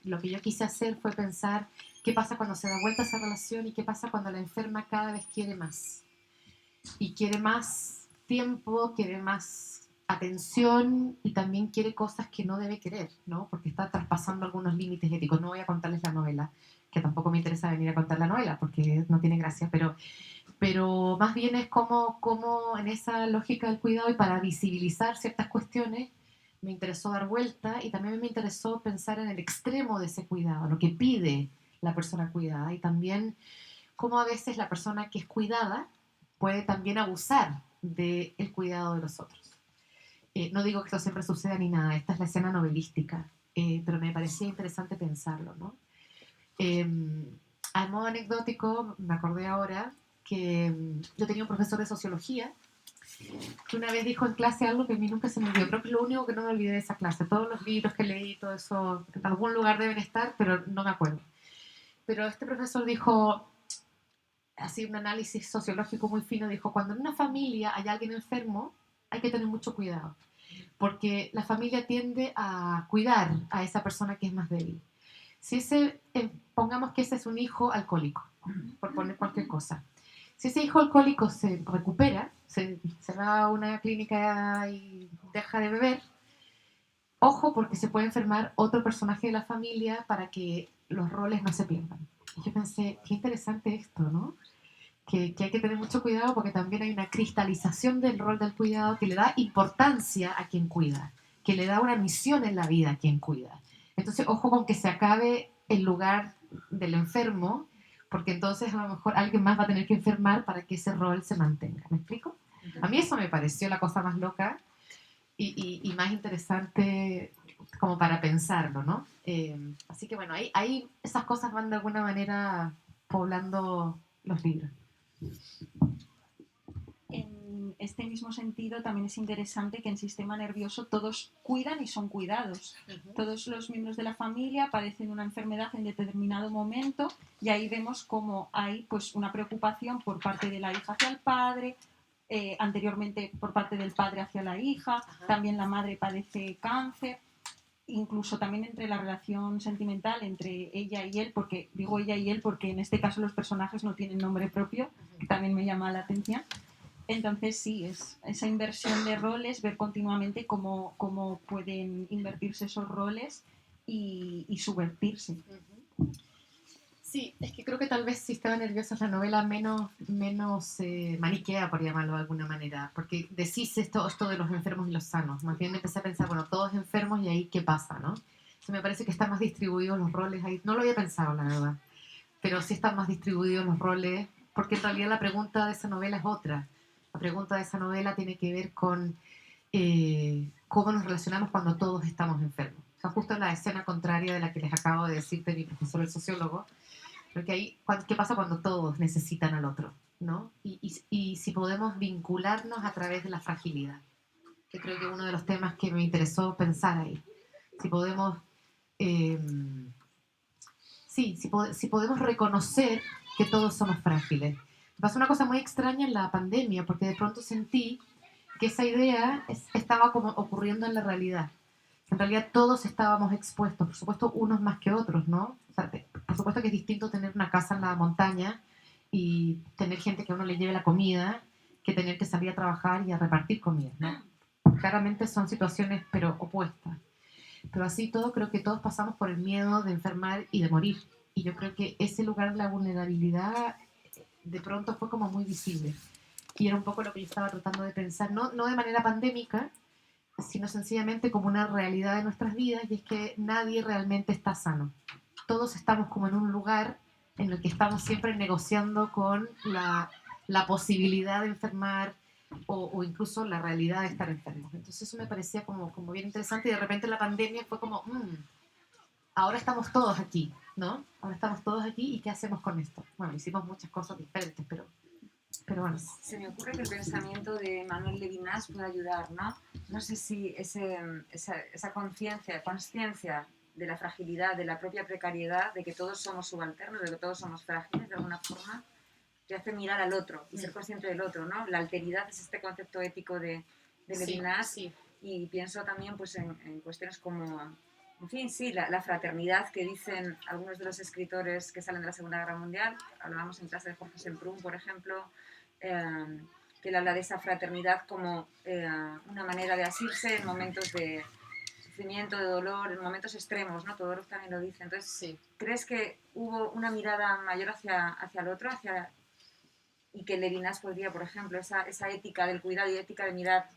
lo que yo quise hacer fue pensar qué pasa cuando se da vuelta esa relación y qué pasa cuando la enferma cada vez quiere más. Y quiere más tiempo, quiere más atención y también quiere cosas que no debe querer, ¿no? Porque está traspasando algunos límites éticos. No voy a contarles la novela, que tampoco me interesa venir a contar la novela porque no tiene gracia, pero pero más bien es como en esa lógica del cuidado y para visibilizar ciertas cuestiones me interesó dar vuelta y también me interesó pensar en el extremo de ese cuidado, lo que pide la persona cuidada y también cómo a veces la persona que es cuidada puede también abusar del cuidado de los otros. No digo que esto siempre suceda ni nada, esta es la escena novelística, pero me parecía interesante pensarlo, ¿no? Eh, a modo anecdótico, me acordé ahora que yo tenía un profesor de sociología que una vez dijo en clase algo que a mí nunca se me olvidó. Creo que es lo único que no me olvidé de esa clase. Todos los libros que leí, todo eso, en algún lugar deben estar, pero no me acuerdo. Pero este profesor dijo, así un análisis sociológico muy fino, dijo, cuando en una familia hay alguien enfermo, hay que tener mucho cuidado, porque la familia tiende a cuidar a esa persona que es más débil. Si pongamos que ese es un hijo alcohólico, por poner cualquier cosa. Si ese hijo alcohólico se recupera, se va a una clínica y deja de beber, ojo porque se puede enfermar otro personaje de la familia para que los roles no se pierdan. Y yo pensé, qué interesante esto, ¿no? Que hay que tener mucho cuidado porque también hay una cristalización del rol del cuidado que le da importancia a quien cuida, que le da una misión en la vida a quien cuida. Entonces, ojo con que se acabe el lugar del enfermo, porque entonces a lo mejor alguien más va a tener que enfermar para que ese rol se mantenga. ¿Me explico? A mí eso me pareció la cosa más loca y más interesante como para pensarlo, ¿no? Así que bueno, ahí esas cosas van de alguna manera poblando los libros. En este mismo sentido, también es interesante que en sistema nervioso todos cuidan y son cuidados. Todos los miembros de la familia padecen una enfermedad en determinado momento y ahí vemos cómo hay pues, una preocupación por parte de la hija hacia el padre, anteriormente por parte del padre hacia la hija, también la madre padece cáncer, incluso también entre la relación sentimental entre ella y él, porque digo ella y él porque en este caso los personajes no tienen nombre propio, que también me llama la atención. Entonces sí, es esa inversión de roles, ver continuamente cómo pueden invertirse esos roles y subvertirse. Sí, es que creo que tal vez Sistema Nervioso es la novela menos maniquea, por llamarlo de alguna manera, porque decís esto de los enfermos y los sanos. Más bien empecé a pensar, bueno, todos enfermos y ahí qué pasa, ¿no? Entonces me parece que están más distribuidos los roles ahí. No lo había pensado, la verdad, pero sí están más distribuidos los roles, porque en realidad la pregunta de esa novela es otra. La pregunta de esa novela tiene que ver con cómo nos relacionamos cuando todos estamos enfermos. O sea, justo en la escena contraria de la que les acabo de decir de mi profesor el sociólogo, porque ahí, ¿qué pasa cuando todos necesitan al otro? ¿No? Y si podemos vincularnos a través de la fragilidad, que creo que es uno de los temas que me interesó pensar ahí. Si podemos, eh, si podemos reconocer que todos somos frágiles. Pasó una cosa muy extraña en la pandemia, porque de pronto sentí que esa idea estaba como ocurriendo en la realidad. En realidad todos estábamos expuestos, por supuesto unos más que otros, ¿no? O sea, por supuesto que es distinto tener una casa en la montaña y tener gente que a uno le lleve la comida que tener que salir a trabajar y a repartir comida, ¿no? Claramente son situaciones pero opuestas. Pero así todo creo que todos pasamos por el miedo de enfermar y de morir. Y yo creo que ese lugar de la vulnerabilidad de pronto fue como muy visible. Y era un poco lo que yo estaba tratando de pensar, no de manera pandémica, sino sencillamente como una realidad de nuestras vidas, y es que nadie realmente está sano. Todos estamos como en un lugar en el que estamos siempre negociando con la posibilidad de enfermar o incluso la realidad de estar enfermos. Entonces eso me parecía como bien interesante y de repente la pandemia fue como, ahora estamos todos aquí, ¿no? Ahora estamos todos aquí y ¿qué hacemos con esto? Bueno, hicimos muchas cosas diferentes, pero bueno. Se me ocurre que el pensamiento de Manuel Levinas puede ayudar, ¿no? No sé si esa conciencia de la fragilidad, de la propia precariedad, de que todos somos subalternos, de que todos somos frágiles de alguna forma, te hace mirar al otro y ser consciente del otro, ¿no? La alteridad es este concepto ético de Levinas, Sí. Y pienso también pues, en cuestiones como, en fin, sí, la fraternidad que dicen algunos de los escritores que salen de la Segunda Guerra Mundial. Hablábamos en clase de Jorge Semprún, por ejemplo, que él habla de esa fraternidad como una manera de asirse en momentos de sufrimiento, de dolor, en momentos extremos, ¿no? Todorov también lo dice. Entonces, Sí. ¿crees que hubo una mirada mayor hacia el otro, hacia y que Levinas podría, por ejemplo, esa ética del cuidado y ética de mirar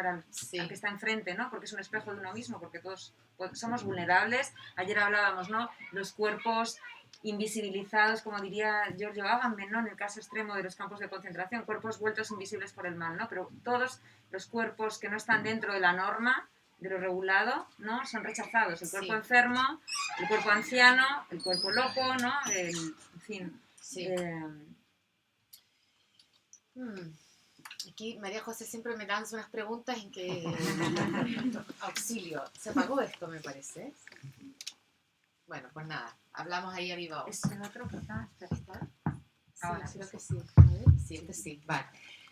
al que está enfrente, ¿no? Porque es un espejo de uno mismo, porque todos somos vulnerables. Ayer hablábamos, ¿no? Los cuerpos invisibilizados, como diría Giorgio Agamben, ¿no? En el caso extremo de los campos de concentración, cuerpos vueltos invisibles por el mal, ¿no? Pero todos los cuerpos que no están dentro de la norma, de lo regulado, ¿no? Son rechazados. El cuerpo enfermo, el cuerpo anciano, el cuerpo loco, ¿no? En fin. Sí. Aquí María José siempre me lanza unas preguntas en que... Auxilio. Se apagó esto, me parece. Bueno, pues nada. Hablamos ahí a viva voz. ¿Es el otro que está? Ahora, creo que sí. A ver, sí, este sí. Vale.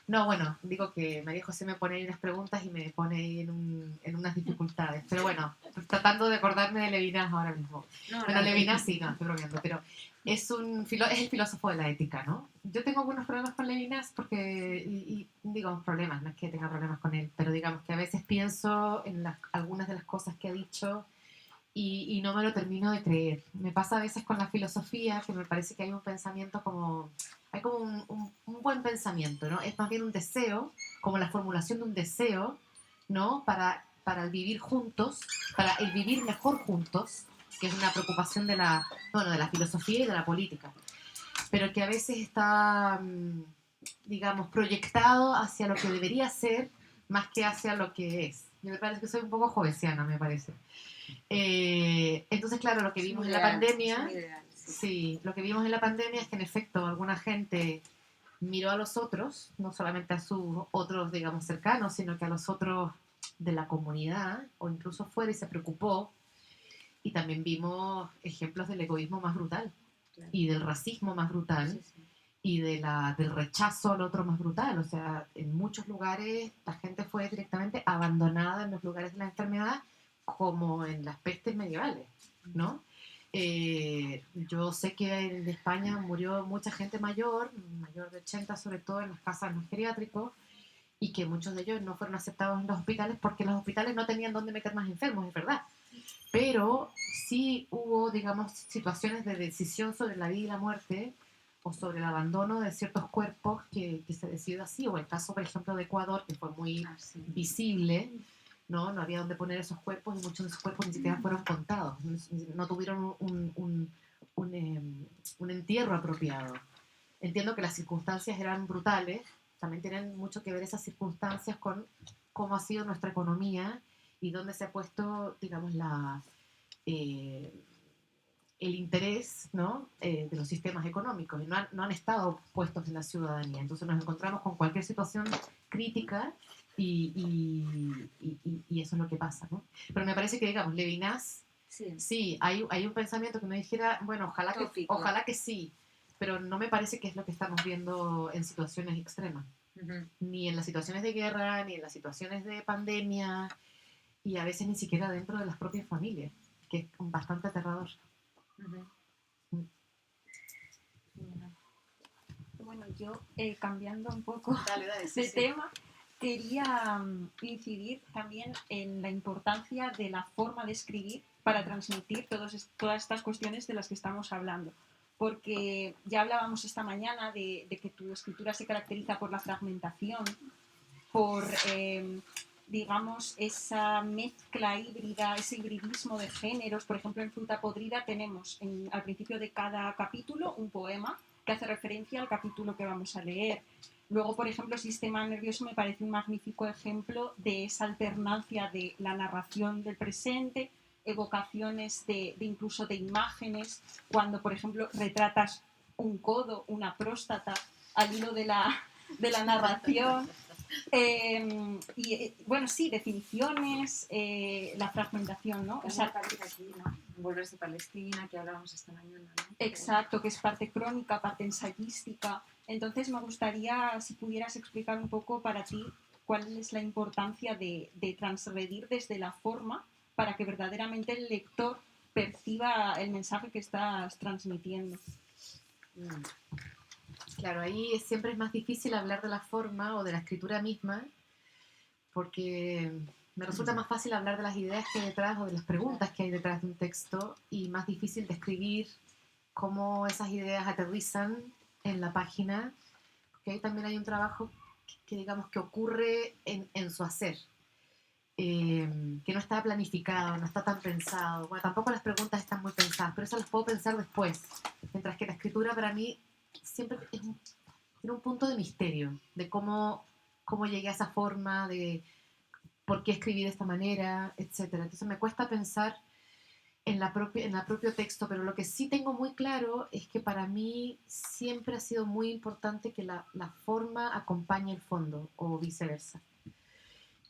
No, bueno, digo que María José me pone ahí unas preguntas y me pone ahí en unas dificultades. Pero bueno, tratando de acordarme de Levinas ahora mismo. Bueno, Levinas sí, no, estoy bromeando, pero es el filósofo de la ética, ¿no? Yo tengo algunos problemas con Levinas porque, y digo problemas, no es que tenga problemas con él, pero digamos que a veces pienso en algunas de las cosas que ha dicho y no me lo termino de creer. Me pasa a veces con la filosofía que me parece que hay un pensamiento como... Hay como un buen pensamiento, ¿no? Es más bien un deseo, como la formulación de un deseo, ¿no? Para el vivir juntos, para el vivir mejor juntos, que es una preocupación de la filosofía y de la política, pero que a veces está, digamos, proyectado hacia lo que debería ser más que hacia lo que es. Me parece que soy un poco jovesiana, me parece. Entonces, claro, lo que vimos en la pandemia... Sí, lo que vimos en la pandemia es que en efecto alguna gente miró a los otros, no solamente a sus otros, digamos, cercanos, sino que a los otros de la comunidad o incluso fuera y se preocupó. Y también vimos ejemplos del egoísmo más brutal y del racismo más brutal y del rechazo al otro más brutal. O sea, en muchos lugares la gente fue directamente abandonada en los lugares de la enfermedad como en las pestes medievales, ¿no? Yo sé que en España murió mucha gente mayor de 80 sobre todo en las casas no geriátricos, y que muchos de ellos no fueron aceptados en los hospitales porque los hospitales no tenían dónde meter más enfermos, es verdad. Pero sí hubo, digamos, situaciones de decisión sobre la vida y la muerte o sobre el abandono de ciertos cuerpos que se decidió así, o el caso, por ejemplo, de Ecuador, que fue muy visible. No había dónde poner esos cuerpos y muchos de esos cuerpos ni siquiera fueron contados, no tuvieron un entierro apropiado. Entiendo que las circunstancias eran brutales, también tienen mucho que ver esas circunstancias con cómo ha sido nuestra economía y dónde se ha puesto, digamos, el interés, ¿no? De los sistemas económicos, y no han estado puestos en la ciudadanía. Entonces nos encontramos con cualquier situación crítica y eso es lo que pasa, ¿no? Pero me parece que, digamos, Levinas, sí hay un pensamiento que me dijera, bueno, ojalá que sí, pero no me parece que es lo que estamos viendo en situaciones extremas. Ni en las situaciones de guerra, ni en las situaciones de pandemia, y a veces ni siquiera dentro de las propias familias, que es bastante aterrador. Bueno, yo cambiando un poco de tema, quería incidir también en la importancia de la forma de escribir para transmitir todas estas cuestiones de las que estamos hablando. Porque ya hablábamos esta mañana de que tu escritura se caracteriza por la fragmentación, por, digamos, esa mezcla híbrida, ese hibridismo de géneros. Por ejemplo, en Fruta Podrida tenemos al principio de cada capítulo un poema que hace referencia al capítulo que vamos a leer. Luego, por ejemplo, Sistema Nervioso me parece un magnífico ejemplo de esa alternancia de la narración del presente, evocaciones de incluso de imágenes, cuando, por ejemplo, retratas un codo, una próstata, al hilo de la narración. Bueno, sí, definiciones, la fragmentación, ¿no? O sea, aquí, ¿no? Volverse Palestina, que hablábamos esta mañana, ¿no? Exacto, que es parte crónica, parte ensayística. Entonces me gustaría, si pudieras explicar un poco para ti cuál es la importancia de transgredir desde la forma para que verdaderamente el lector perciba el mensaje que estás transmitiendo. Claro, ahí siempre es más difícil hablar de la forma o de la escritura misma, porque me resulta más fácil hablar de las ideas que hay detrás o de las preguntas que hay detrás de un texto, y más difícil describir cómo esas ideas aterrizan en la página, que ahí también hay un trabajo que digamos que ocurre en su hacer, que no está planificado, no está tan pensado. Bueno, tampoco las preguntas están muy pensadas, pero eso las puedo pensar después. Mientras que la escritura para mí siempre tiene un punto de misterio, de cómo llegué a esa forma, de por qué escribí de esta manera, etcétera. Entonces me cuesta pensar en el propio texto, pero lo que sí tengo muy claro es que para mí siempre ha sido muy importante que la forma acompañe el fondo o viceversa.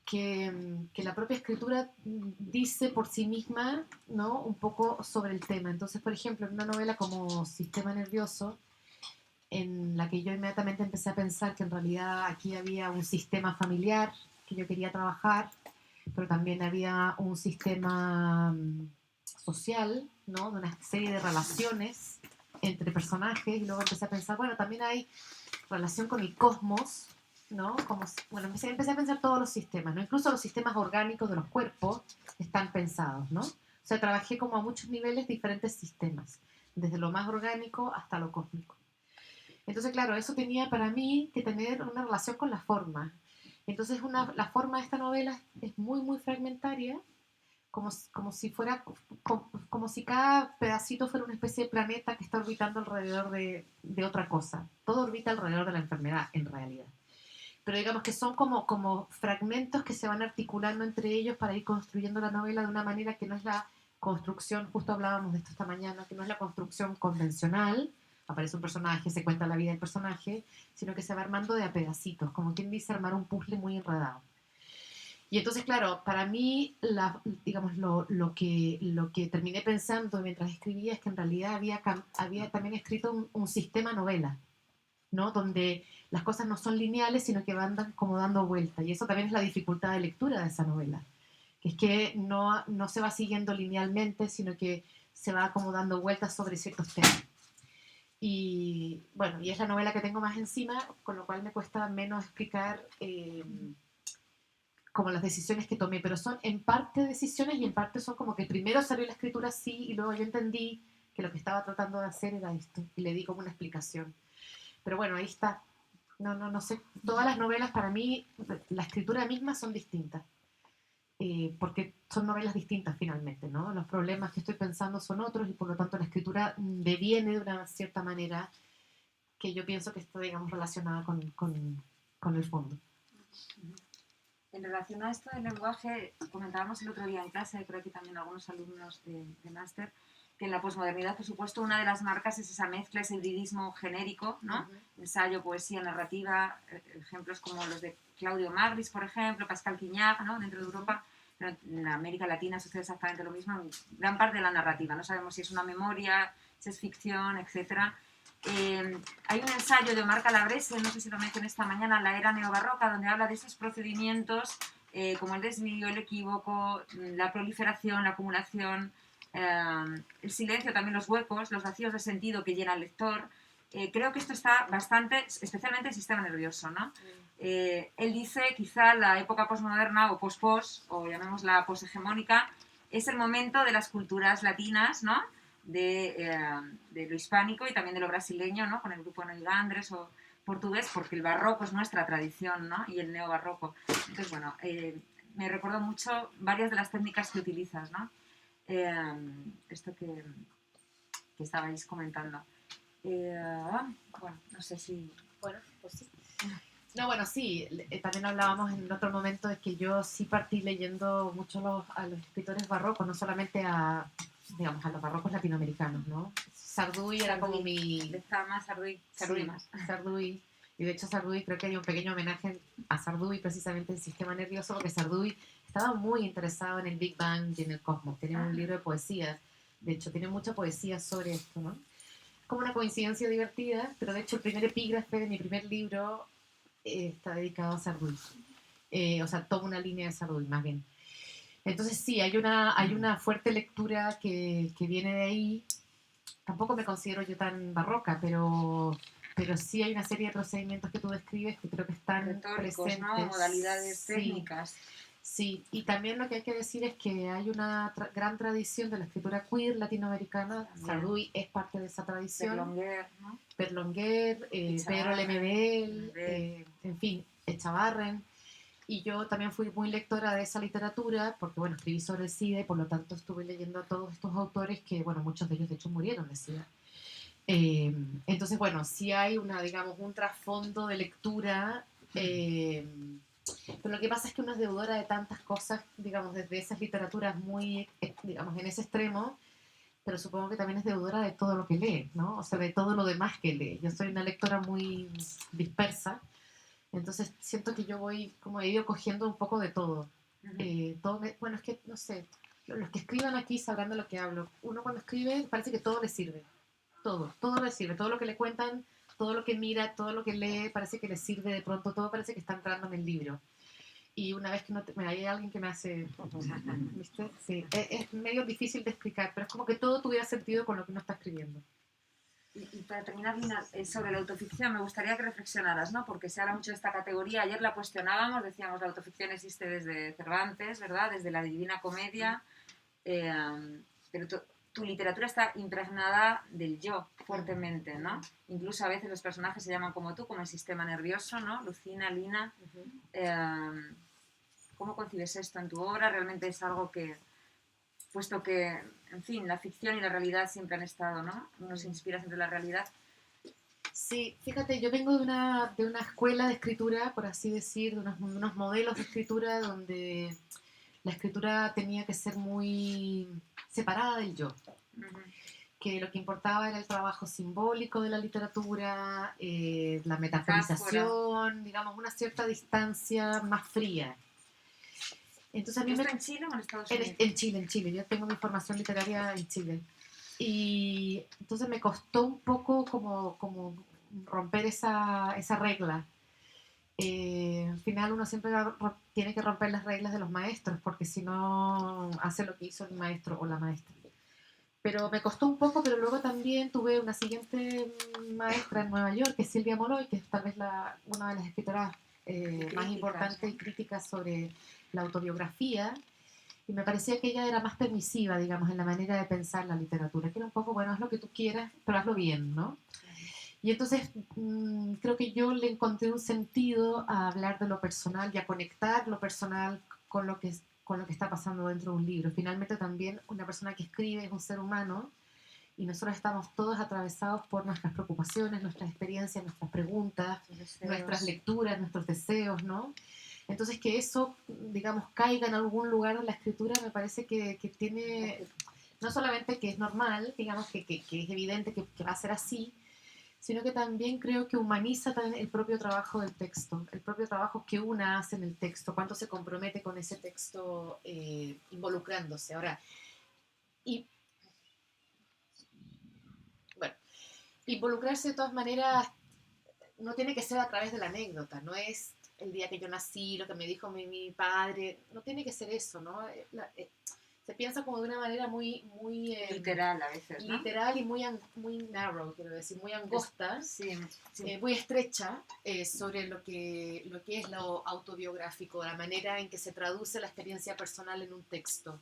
Que la propia escritura dice por sí misma, ¿no?, un poco sobre el tema. Entonces, por ejemplo, en una novela como Sistema Nervioso, en la que yo inmediatamente empecé a pensar que en realidad aquí había un sistema familiar que yo quería trabajar, pero también había un sistema social, ¿no?, de una serie de relaciones entre personajes, y luego empecé a pensar, bueno, también hay relación con el cosmos, ¿no? Bueno, empecé a pensar todos los sistemas, ¿no? Incluso los sistemas orgánicos de los cuerpos están pensados, ¿no? O sea, trabajé como a muchos niveles diferentes sistemas, desde lo más orgánico hasta lo cósmico. Entonces, claro, eso tenía para mí que tener una relación con la forma. Entonces, la forma de esta novela es muy, muy fragmentaria, como si cada pedacito fuera una especie de planeta que está orbitando alrededor de otra cosa. Todo orbita alrededor de la enfermedad, en realidad. Pero digamos que son como fragmentos que se van articulando entre ellos para ir construyendo la novela de una manera que no es la construcción, justo hablábamos de esto esta mañana, que no es la construcción convencional, aparece un personaje, se cuenta la vida del personaje, sino que se va armando de a pedacitos, como quien dice armar un puzzle muy enredado. Y entonces, claro, para mí, digamos, lo que terminé pensando mientras escribía es que en realidad había también escrito un sistema novela, ¿no?, donde las cosas no son lineales, sino que van como dando vuelta. Y eso también es la dificultad de lectura de esa novela, que es que no se va siguiendo linealmente, sino que se va como dando vueltas sobre ciertos temas. Y bueno, y es la novela que tengo más encima, con lo cual me cuesta menos explicar como las decisiones que tomé, pero son en parte decisiones y en parte son como que primero salió la escritura así y luego yo entendí que lo que estaba tratando de hacer era esto y le di como una explicación. Pero bueno, ahí está. No sé. Todas las novelas para mí, la escritura misma son distintas. Porque son novelas distintas finalmente, ¿no? Los problemas que estoy pensando son otros y por lo tanto la escritura deviene de una cierta manera que yo pienso que está, digamos, relacionada con el fondo. En relación a esto del lenguaje, comentábamos el otro día en clase, creo que también algunos alumnos de máster, que en la posmodernidad, por supuesto, una de las marcas es esa mezcla, ese hibridismo genérico, ¿no? Ensayo, poesía, narrativa, ejemplos como los de Claudio Magris, por ejemplo, Pascal Quignard, ¿no?, dentro de Europa. Pero en América Latina sucede exactamente lo mismo, en gran parte de la narrativa. No sabemos si es una memoria, si es ficción, etc. Hay un ensayo de Omar Calabrese, no sé si lo mencioné esta mañana, La era neobarroca, donde habla de esos procedimientos como el desvío, el equívoco, la proliferación, la acumulación, el silencio, también los huecos, los vacíos de sentido que llena el lector. Creo que esto está bastante, especialmente el sistema nervioso, ¿no? Él dice, quizá la época posmoderna o post-post, o llamémosla poshegemónica, es el momento de las culturas latinas, ¿no?, de lo hispánico y también de lo brasileño, ¿no?, con el grupo Neigandres o portugués, porque el barroco es nuestra tradición, ¿no?, y el neobarroco. Entonces, bueno, me recuerdo mucho varias de las técnicas que utilizas, ¿no? Esto que estabais comentando. Bueno, no sé si... Bueno, pues sí. No, bueno, sí, también hablábamos en otro momento de que yo sí partí leyendo mucho a los escritores barrocos, no solamente a los barrocos latinoamericanos, ¿no? Sarduy era como mi... Estaba Sarduy más. Sarduy. Y de hecho Sarduy, creo que hay un pequeño homenaje a Sarduy precisamente en Sistema Nervioso, porque Sarduy estaba muy interesado en el Big Bang y en el cosmos. Tenía un libro de poesía, de hecho tiene mucha poesía sobre esto, ¿no? Como una coincidencia divertida, pero de hecho el primer epígrafe de mi primer libro está dedicado a Sarduy. O sea, toma una línea de Sarduy, más bien. Entonces sí, hay una fuerte lectura que viene de ahí. Tampoco me considero yo tan barroca, pero sí hay una serie de procedimientos que tú describes que creo que están retóricos, presentes. ¿no? Modalidades técnicas. Sí, y también lo que hay que decir es que hay una gran tradición de la escritura queer latinoamericana. También. Sarduy es parte de esa tradición. Berlonguer, ¿no? Berlonguer, Pedro Echavarren, Lemebel, Lemebel. en fin, Echavarren. Y yo también fui muy lectora de esa literatura porque, bueno, escribí sobre el SIDA y por lo tanto estuve leyendo a todos estos autores que, bueno, muchos de ellos de hecho murieron de SIDA. Entonces, bueno, sí hay una, digamos, un trasfondo de lectura, pero lo que pasa es que uno es deudora de tantas cosas, digamos, desde esas literaturas muy, digamos, en ese extremo, pero supongo que también es deudora de todo lo que lee, ¿no? O sea, de todo lo demás que lee. Yo soy una lectora muy dispersa, entonces siento que yo voy, como he ido cogiendo un poco de todo. Bueno, es que, no sé, los que escriban aquí sabrán de lo que hablo. Uno cuando escribe parece que todo le sirve. Todo le sirve, todo lo que le cuentan, todo lo que mira, todo lo que lee, parece que le sirve de pronto, todo parece que está entrando en el libro. Y una vez que hay alguien que me hace, ¿viste? Sí, es medio difícil de explicar, pero es como que todo tuviera sentido con lo que uno está escribiendo. Y para terminar, Lina, sobre la autoficción, me gustaría que reflexionaras, ¿no? Porque se habla mucho de esta categoría. Ayer la cuestionábamos, decíamos la autoficción existe desde Cervantes, ¿verdad? Desde la Divina Comedia. Pero tu literatura está impregnada del yo, fuertemente, ¿no? Incluso a veces los personajes se llaman como tú, como el sistema nervioso, ¿no? Lucina, Lina. ¿Cómo concibes esto en tu obra? ¿Realmente es algo que, puesto que, en fin, la ficción y la realidad siempre han estado, ¿no? Uno se inspira siempre en la realidad. Sí, fíjate, yo vengo de una escuela de escritura, por así decir, de unos modelos de escritura donde la escritura tenía que ser muy separada del yo. Que lo que importaba era el trabajo simbólico de la literatura, la metaforización, digamos, una cierta distancia más fría. Entonces, a mí ¿Esto en Chile o en Estados Unidos? En Chile. Yo tengo mi formación literaria en Chile. Y entonces me costó un poco como romper esa regla. Al final uno siempre tiene que romper las reglas de los maestros, porque si no hace lo que hizo el maestro o la maestra. Pero me costó un poco, pero luego también tuve una siguiente maestra en Nueva York, que es Silvia Moroy, que es tal vez una de las escritoras más importantes y críticas sobre la autobiografía. Y me parecía que ella era más permisiva, digamos, en la manera de pensar la literatura, que era un poco, bueno, haz lo que tú quieras, pero hazlo bien, ¿no? Y entonces creo que yo le encontré un sentido a hablar de lo personal y a conectar lo personal con lo que está pasando dentro de un libro. Finalmente también una persona que escribe es un ser humano y nosotros estamos todos atravesados por nuestras preocupaciones, nuestras experiencias, nuestras preguntas, nuestras lecturas, nuestros deseos, ¿no? Entonces que eso, digamos, caiga en algún lugar de la escritura me parece que tiene, no solamente que es normal, digamos, que es evidente que va a ser así, sino que también creo que humaniza también el propio trabajo del texto, el propio trabajo que una hace en el texto, cuánto se compromete con ese texto involucrándose. Ahora, y bueno, involucrarse de todas maneras no tiene que ser a través de la anécdota, no es el día que yo nací, lo que me dijo mi padre, no tiene que ser eso, ¿no? Se piensa como de una manera muy literal a veces, ¿no? Literal y muy narrow, quiero decir, muy angosta, sí. Muy estrecha sobre lo que es lo autobiográfico, la manera en que se traduce la experiencia personal en un texto.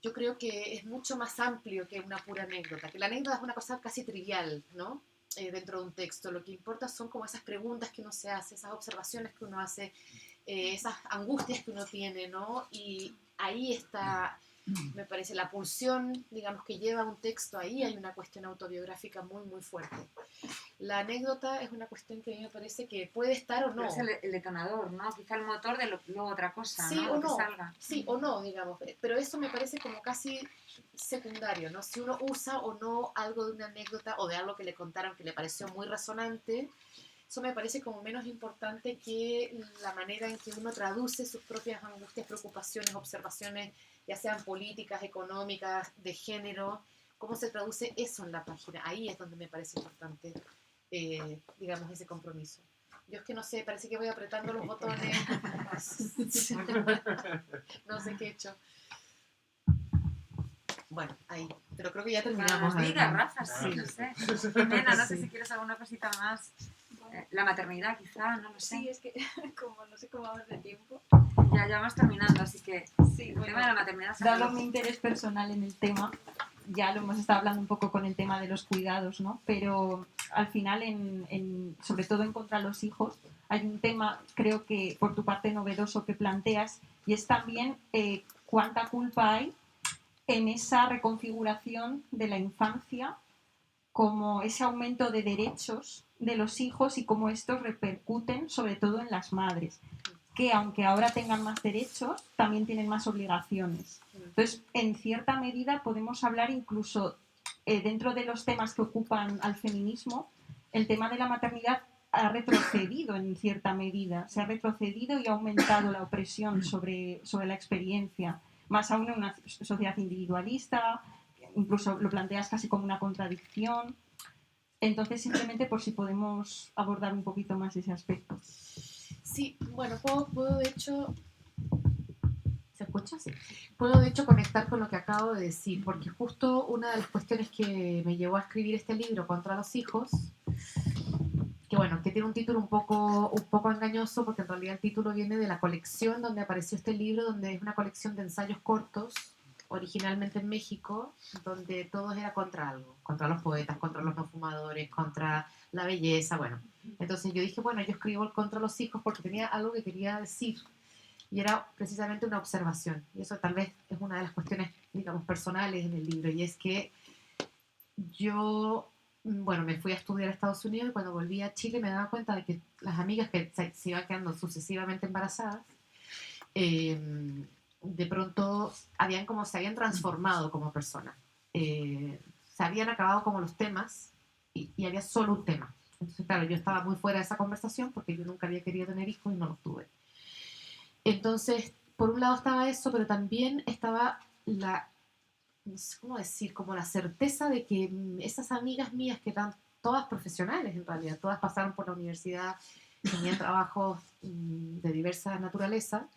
Yo creo que es mucho más amplio que una pura anécdota, que la anécdota es una cosa casi trivial, ¿no? Dentro de un texto. Lo que importa son como esas preguntas que uno se hace, esas observaciones que uno hace, esas angustias que uno tiene, ¿no? Y ahí está, me parece, la pulsión, digamos, que lleva un texto. Ahí hay una cuestión autobiográfica muy, muy fuerte. La anécdota es una cuestión que a mí me parece que puede estar o no. Pero es el detonador, ¿no? Quizá el motor de luego otra cosa, Sí, ¿no? o no. Que salga. Sí o no, digamos. Pero eso me parece como casi secundario, ¿no? Si uno usa o no algo de una anécdota o de algo que le contaron que le pareció muy resonante, eso me parece como menos importante que la manera en que uno traduce sus propias angustias, preocupaciones, observaciones, ya sean políticas, económicas, de género, cómo se traduce eso en la página. Ahí es donde me parece importante, digamos, ese compromiso. Yo es que no sé, parece que voy apretando los botones. No sé qué he hecho. Bueno, ahí. Pero creo que ya terminamos. Diga, Rafa, sí, no sé. Jimena, no sé si quieres alguna cosita más. La maternidad, quizá, no lo sé. Sí, es que como no sé cómo vamos de tiempo. Ya vamos terminando, así que Sí, el bueno, tema de la maternidad... Dado mi interés personal en el tema, ya lo hemos estado hablando un poco con el tema de los cuidados, ¿no? Pero al final, sobre todo en Contra los hijos, hay un tema, creo que por tu parte novedoso que planteas, y es también cuánta culpa hay en esa reconfiguración de la infancia, como ese aumento de derechos de los hijos y cómo estos repercuten sobre todo en las madres, que aunque ahora tengan más derechos, también tienen más obligaciones. Entonces, en cierta medida podemos hablar incluso dentro de los temas que ocupan al feminismo, el tema de la maternidad ha retrocedido en cierta medida, se ha retrocedido y ha aumentado la opresión sobre la experiencia, más aún en una sociedad individualista, incluso lo planteas casi como una contradicción. Entonces, simplemente por si podemos abordar un poquito más ese aspecto. Sí, bueno, puedo de hecho... ¿Se escucha? Sí. Puedo de hecho conectar con lo que acabo de decir, porque justo una de las cuestiones que me llevó a escribir este libro, Contra los hijos, que bueno, que tiene un título un poco engañoso, porque en realidad el título viene de la colección donde apareció este libro, donde es una colección de ensayos cortos, originalmente en México, donde todo era contra algo, contra los poetas, contra los no fumadores, contra la belleza, bueno. Entonces yo dije, bueno, yo escribo el Contra los hijos porque tenía algo que quería decir, y era precisamente una observación, y eso tal vez es una de las cuestiones, digamos, personales en el libro, y es que yo, bueno, me fui a estudiar a Estados Unidos y cuando volví a Chile me daba cuenta de que las amigas que se iban quedando sucesivamente embarazadas, de pronto se habían transformado como personas. Se habían acabado como los temas y había solo un tema. Entonces, claro, yo estaba muy fuera de esa conversación porque yo nunca había querido tener hijos y no los tuve. Entonces, por un lado estaba eso, pero también estaba no sé cómo decir, como la certeza de que esas amigas mías que eran todas profesionales en realidad, todas pasaron por la universidad, tenían trabajos de diversa naturaleza,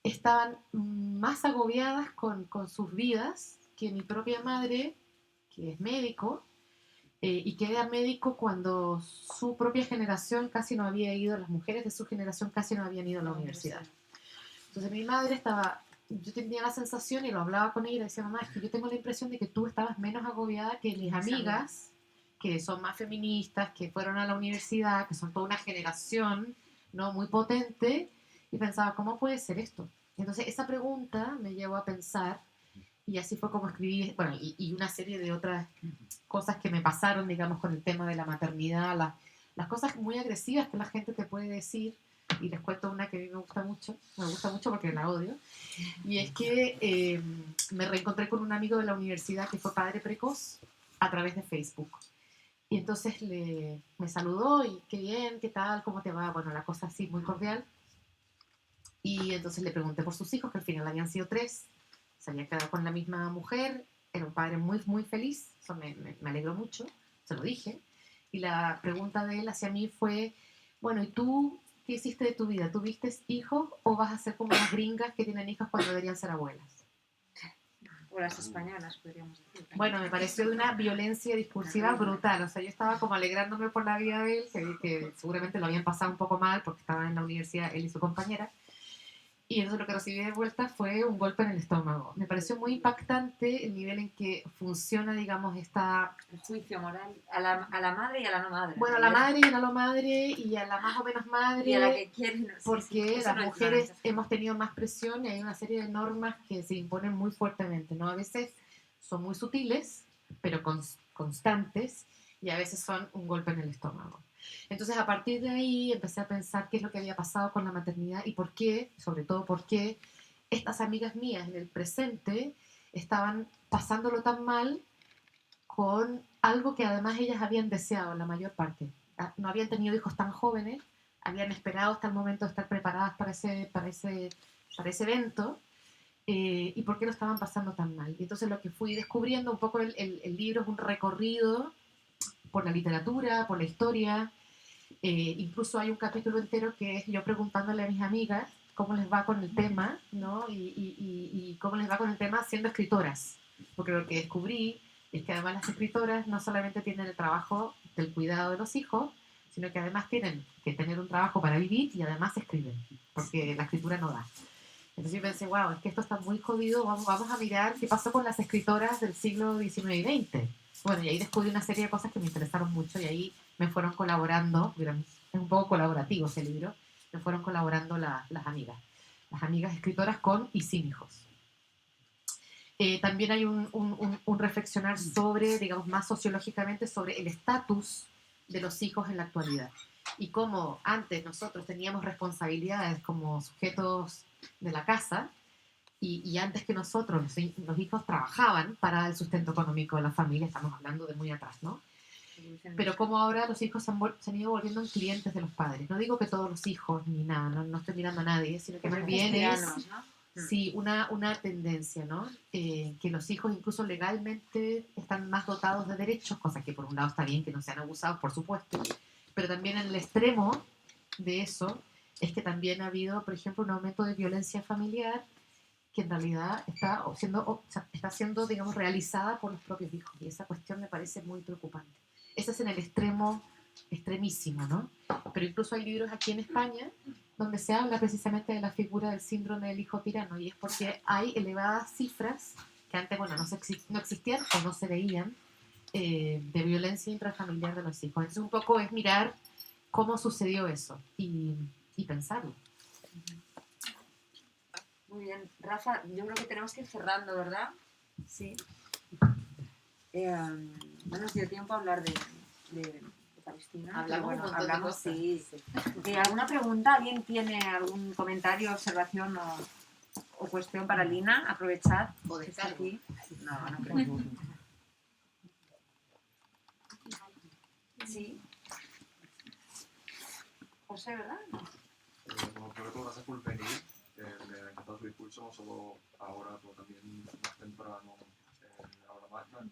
estaban más agobiadas con sus vidas que mi propia madre, que es médico, y que era médico cuando su propia generación casi no había ido, las mujeres de su generación casi no habían ido a la universidad. Entonces mi madre estaba, yo tenía la sensación y lo hablaba con ella y le decía, mamá, es que yo tengo la impresión de que tú estabas menos agobiada que mis amigas, que son más feministas, que fueron a la universidad, que son toda una generación, ¿no?, muy potente, y pensaba, ¿cómo puede ser esto? Entonces esa pregunta me llevó a pensar, y así fue como escribí, bueno, y una serie de otras cosas que me pasaron, digamos, con el tema de la maternidad, las cosas muy agresivas que la gente te puede decir, y les cuento una que a mí me gusta mucho porque la odio, y es que me reencontré con un amigo de la universidad que fue padre precoz a través de Facebook. Y entonces me saludó y qué bien, qué tal, cómo te va, bueno, la cosa así muy cordial. Y entonces le pregunté por sus hijos, que al final habían sido 3, se había quedado con la misma mujer, era un padre muy, muy feliz, eso me alegró mucho, se lo dije. Y la pregunta de él hacia mí fue, bueno, ¿y tú qué hiciste de tu vida? ¿Tuviste hijos o vas a ser como las gringas que tienen hijos cuando deberían ser abuelas? O las españolas, podríamos decir. Bueno, me pareció de una violencia discursiva brutal. O sea, yo estaba como alegrándome por la vida de él, que seguramente lo habían pasado un poco mal porque estaban en la universidad él y su compañera. Y entonces lo que recibí de vuelta fue un golpe en el estómago. Me pareció muy impactante el nivel en que funciona, digamos, el juicio moral a la madre y a la no madre. Bueno, a la madre y a la no madre y a la más o menos madre. Y a la que quieren. Porque sí, las mujeres hemos tenido más presión y hay una serie de normas que se imponen muy fuertemente, ¿no? A veces son muy sutiles, pero constantes, y a veces son un golpe en el estómago. Entonces, a partir de ahí empecé a pensar qué es lo que había pasado con la maternidad y por qué, sobre todo por qué estas amigas mías en el presente estaban pasándolo tan mal con algo que además ellas habían deseado, la mayor parte. No habían tenido hijos tan jóvenes, habían esperado hasta el momento de estar preparadas para ese evento, y por qué lo estaban pasando tan mal. Y entonces lo que fui descubriendo un poco el libro es un recorrido por la literatura, por la historia. Incluso hay un capítulo entero que es yo preguntándole a mis amigas cómo les va con el tema, ¿no? Y cómo les va con el tema siendo escritoras, porque lo que descubrí es que además las escritoras no solamente tienen el trabajo del cuidado de los hijos, sino que además tienen que tener un trabajo para vivir y además escriben, porque la escritura no da. Entonces yo pensé, wow, es que esto está muy jodido, vamos a mirar qué pasó con las escritoras del siglo XIX y XX. Bueno, y ahí descubrí una serie de cosas que me interesaron mucho y ahí me fueron colaborando, es un poco colaborativo ese libro, me fueron colaborando las amigas escritoras con y sin hijos. También hay un reflexionar sobre, digamos, más sociológicamente sobre el estatus de los hijos en la actualidad y cómo antes nosotros teníamos responsabilidades como sujetos de la casa y antes que nosotros los hijos trabajaban para el sustento económico de la familia, estamos hablando de muy atrás, ¿no? Pero como ahora los hijos se han ido volviendo clientes de los padres. No digo que todos los hijos ni nada, no estoy mirando a nadie, sino que más bien es sí, una tendencia, ¿no? Que los hijos incluso legalmente están más dotados de derechos, cosa que por un lado está bien que no sean abusados, por supuesto, pero también en el extremo de eso es que también ha habido, por ejemplo, un aumento de violencia familiar que en realidad está siendo, digamos, realizada por los propios hijos. Y esa cuestión me parece muy preocupante. Ese es en el extremo, extremísimo, ¿no? Pero incluso hay libros aquí en España donde se habla precisamente de la figura del síndrome del hijo tirano, y es porque hay elevadas cifras que antes, bueno, no existían o no se veían, de violencia intrafamiliar de los hijos. Entonces un poco es mirar cómo sucedió eso y pensarlo. Muy bien, Rafa, yo creo que tenemos que ir cerrando, ¿verdad? Sí. No nos dio tiempo a hablar de Palestina. Hablamos Bueno, un montón de hablamos, cosas. sí. ¿Alguna pregunta? ¿Alguien tiene algún comentario, observación o cuestión para Lina? Aprovechad. O que está descargo. aquí. No creo. Sí. José, ¿verdad? Bueno, primero gracias por venir. Me ha encantado su discurso, no solo ahora, pero también más temprano en la hora magna.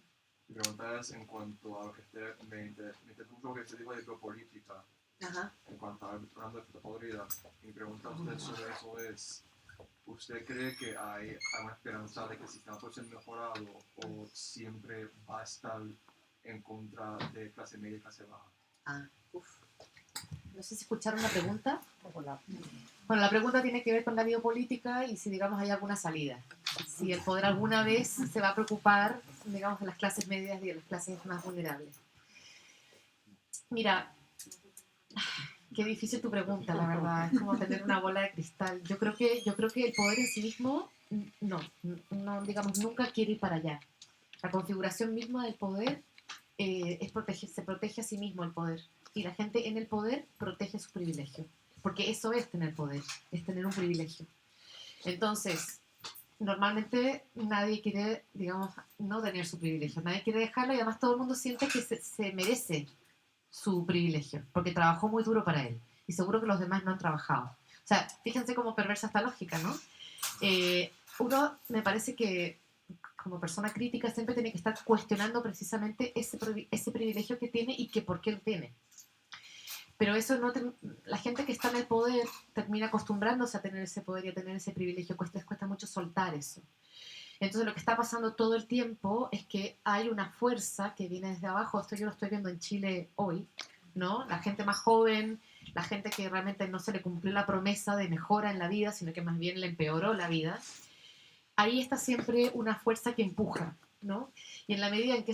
Mi pregunta es en cuanto a lo que me interesa mucho lo que usted dijo de geopolítica. Ajá. En cuanto a hablando de fruta podrida, mi pregunta a usted sobre eso es: ¿usted cree que hay una esperanza de que el sistema puede ser mejorado o siempre va a estar en contra de clase media y clase baja? No sé si escucharon la pregunta. Bueno, la pregunta tiene que ver con la biopolítica y si, digamos, hay alguna salida. Si el poder alguna vez se va a preocupar, digamos, de las clases medias y de las clases más vulnerables. Mira, qué difícil tu pregunta, la verdad. Es como tener una bola de cristal. Yo creo que el poder en sí mismo, no, digamos, nunca quiere ir para allá. La configuración misma del poder se protege a sí mismo el poder. Y la gente en el poder protege sus privilegios. Porque eso es tener poder, es tener un privilegio. Entonces, normalmente nadie quiere, digamos, no tener su privilegio. Nadie quiere dejarlo y además todo el mundo siente que se merece su privilegio, porque trabajó muy duro para él. Y seguro que los demás no han trabajado. O sea, fíjense cómo perversa esta lógica, ¿no? Uno, me parece que como persona crítica siempre tiene que estar cuestionando precisamente ese privilegio que tiene y que por qué lo tiene. Pero eso la gente que está en el poder termina acostumbrándose a tener ese poder y a tener ese privilegio. Les cuesta mucho soltar eso. Entonces lo que está pasando todo el tiempo es que hay una fuerza que viene desde abajo. Esto yo lo estoy viendo en Chile hoy, ¿no? La gente más joven, la gente que realmente no se le cumplió la promesa de mejora en la vida, sino que más bien le empeoró la vida. Ahí está siempre una fuerza que empuja, ¿no? Y en la medida en que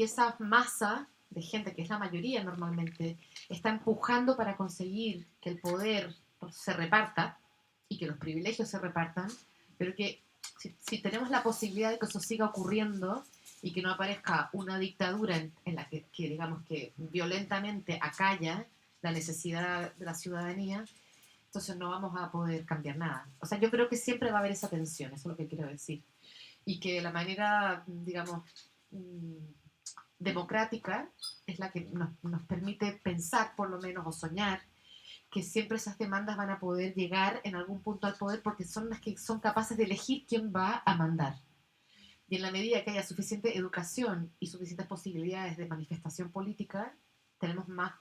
esa masa de gente, que es la mayoría normalmente, está empujando para conseguir que el poder se reparta y que los privilegios se repartan, pero que si tenemos la posibilidad de que eso siga ocurriendo y que no aparezca una dictadura en la que digamos que violentamente acalla la necesidad de la ciudadanía, entonces no vamos a poder cambiar nada. O sea, yo creo que siempre va a haber esa tensión, eso es lo que quiero decir. Y que la manera, digamos, democrática es la que nos permite pensar, por lo menos, o soñar, que siempre esas demandas van a poder llegar en algún punto al poder porque son las que son capaces de elegir quién va a mandar. Y en la medida que haya suficiente educación y suficientes posibilidades de manifestación política, tenemos más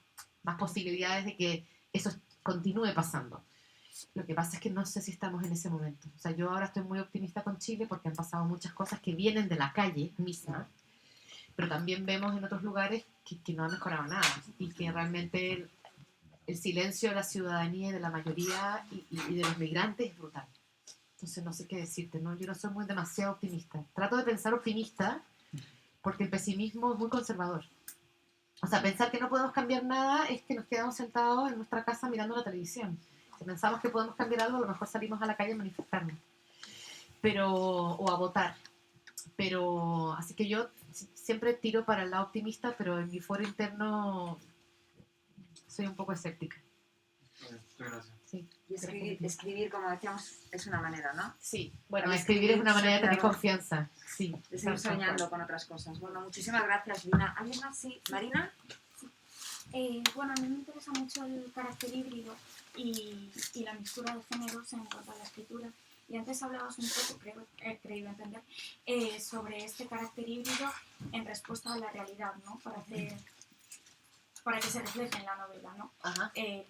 posibilidades de que eso continúe pasando. Lo que pasa es que no sé si estamos en ese momento. O sea, yo ahora estoy muy optimista con Chile porque han pasado muchas cosas que vienen de la calle misma, pero también vemos en otros lugares que no ha mejorado nada y que realmente el silencio de la ciudadanía y de la mayoría y de los migrantes es brutal. Entonces no sé qué decirte, ¿no? Yo no soy demasiado optimista. Trato de pensar optimista porque el pesimismo es muy conservador. O sea, pensar que no podemos cambiar nada es que nos quedamos sentados en nuestra casa mirando la televisión. Si pensamos que podemos cambiar algo, a lo mejor salimos a la calle a manifestarnos. O a votar. Pero, así que yo siempre tiro para el lado optimista, pero en mi foro interno soy un poco escéptica. Muchas gracias. Sí. Y escribir, como decíamos, es una manera, ¿no? Sí, bueno, Para escribir es una manera de tener claro, confianza. Sí, de seguir soñando con otras cosas. Bueno, muchísimas gracias, Lina. ¿Alguien más? Sí. ¿Marina? Bueno, a mí me interesa mucho el carácter híbrido y la mixtura de géneros en cuanto a la escritura. Y antes hablabas un poco, creo, he creído entender, sobre este carácter híbrido en respuesta a la realidad, ¿no? Para que se refleje en la novela, ¿no?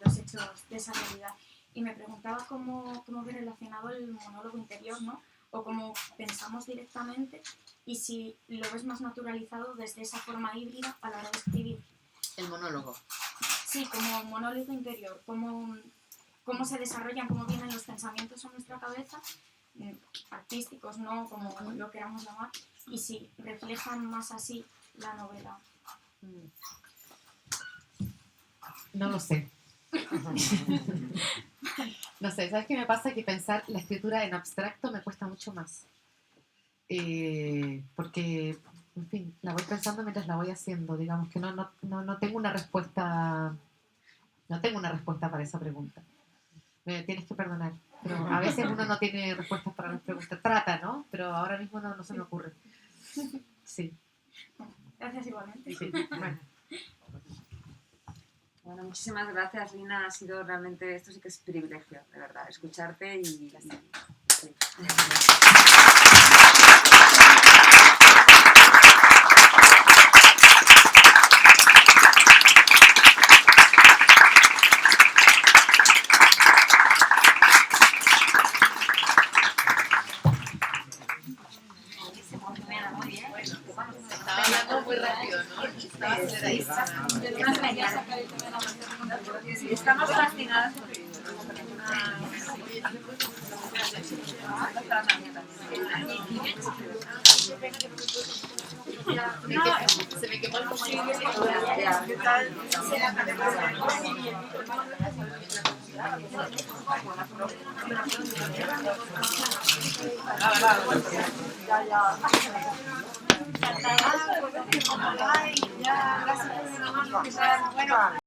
Los hechos de esa realidad. Y me preguntaba cómo ve relacionado el monólogo interior, ¿no? O cómo pensamos directamente y si lo ves más naturalizado desde esa forma híbrida a la hora de escribir. El monólogo. Sí, como monólogo interior, cómo se desarrollan, cómo vienen los pensamientos en nuestra cabeza, artísticos, ¿no? Como lo queramos llamar, y si reflejan más así la novela. No lo sé. No sé, ¿sabes qué me pasa? Que pensar la escritura en abstracto me cuesta mucho más. Porque, en fin, la voy pensando mientras la voy haciendo. Digamos que no tengo una respuesta. No tengo una respuesta para esa pregunta. Me tienes que perdonar. Pero a veces uno no tiene respuestas para las preguntas. Trata, ¿no? Pero ahora mismo no se me ocurre. Sí. Gracias igualmente. Sí. Bueno. Bueno, muchísimas gracias, Lina. Ha sido realmente, esto sí que es privilegio, de verdad, escucharte y sí. Estaba hablando muy rápido, ¿no? Estaba aceleradísima. Estamos fascinadas por Se me quemó el comodín. Bueno.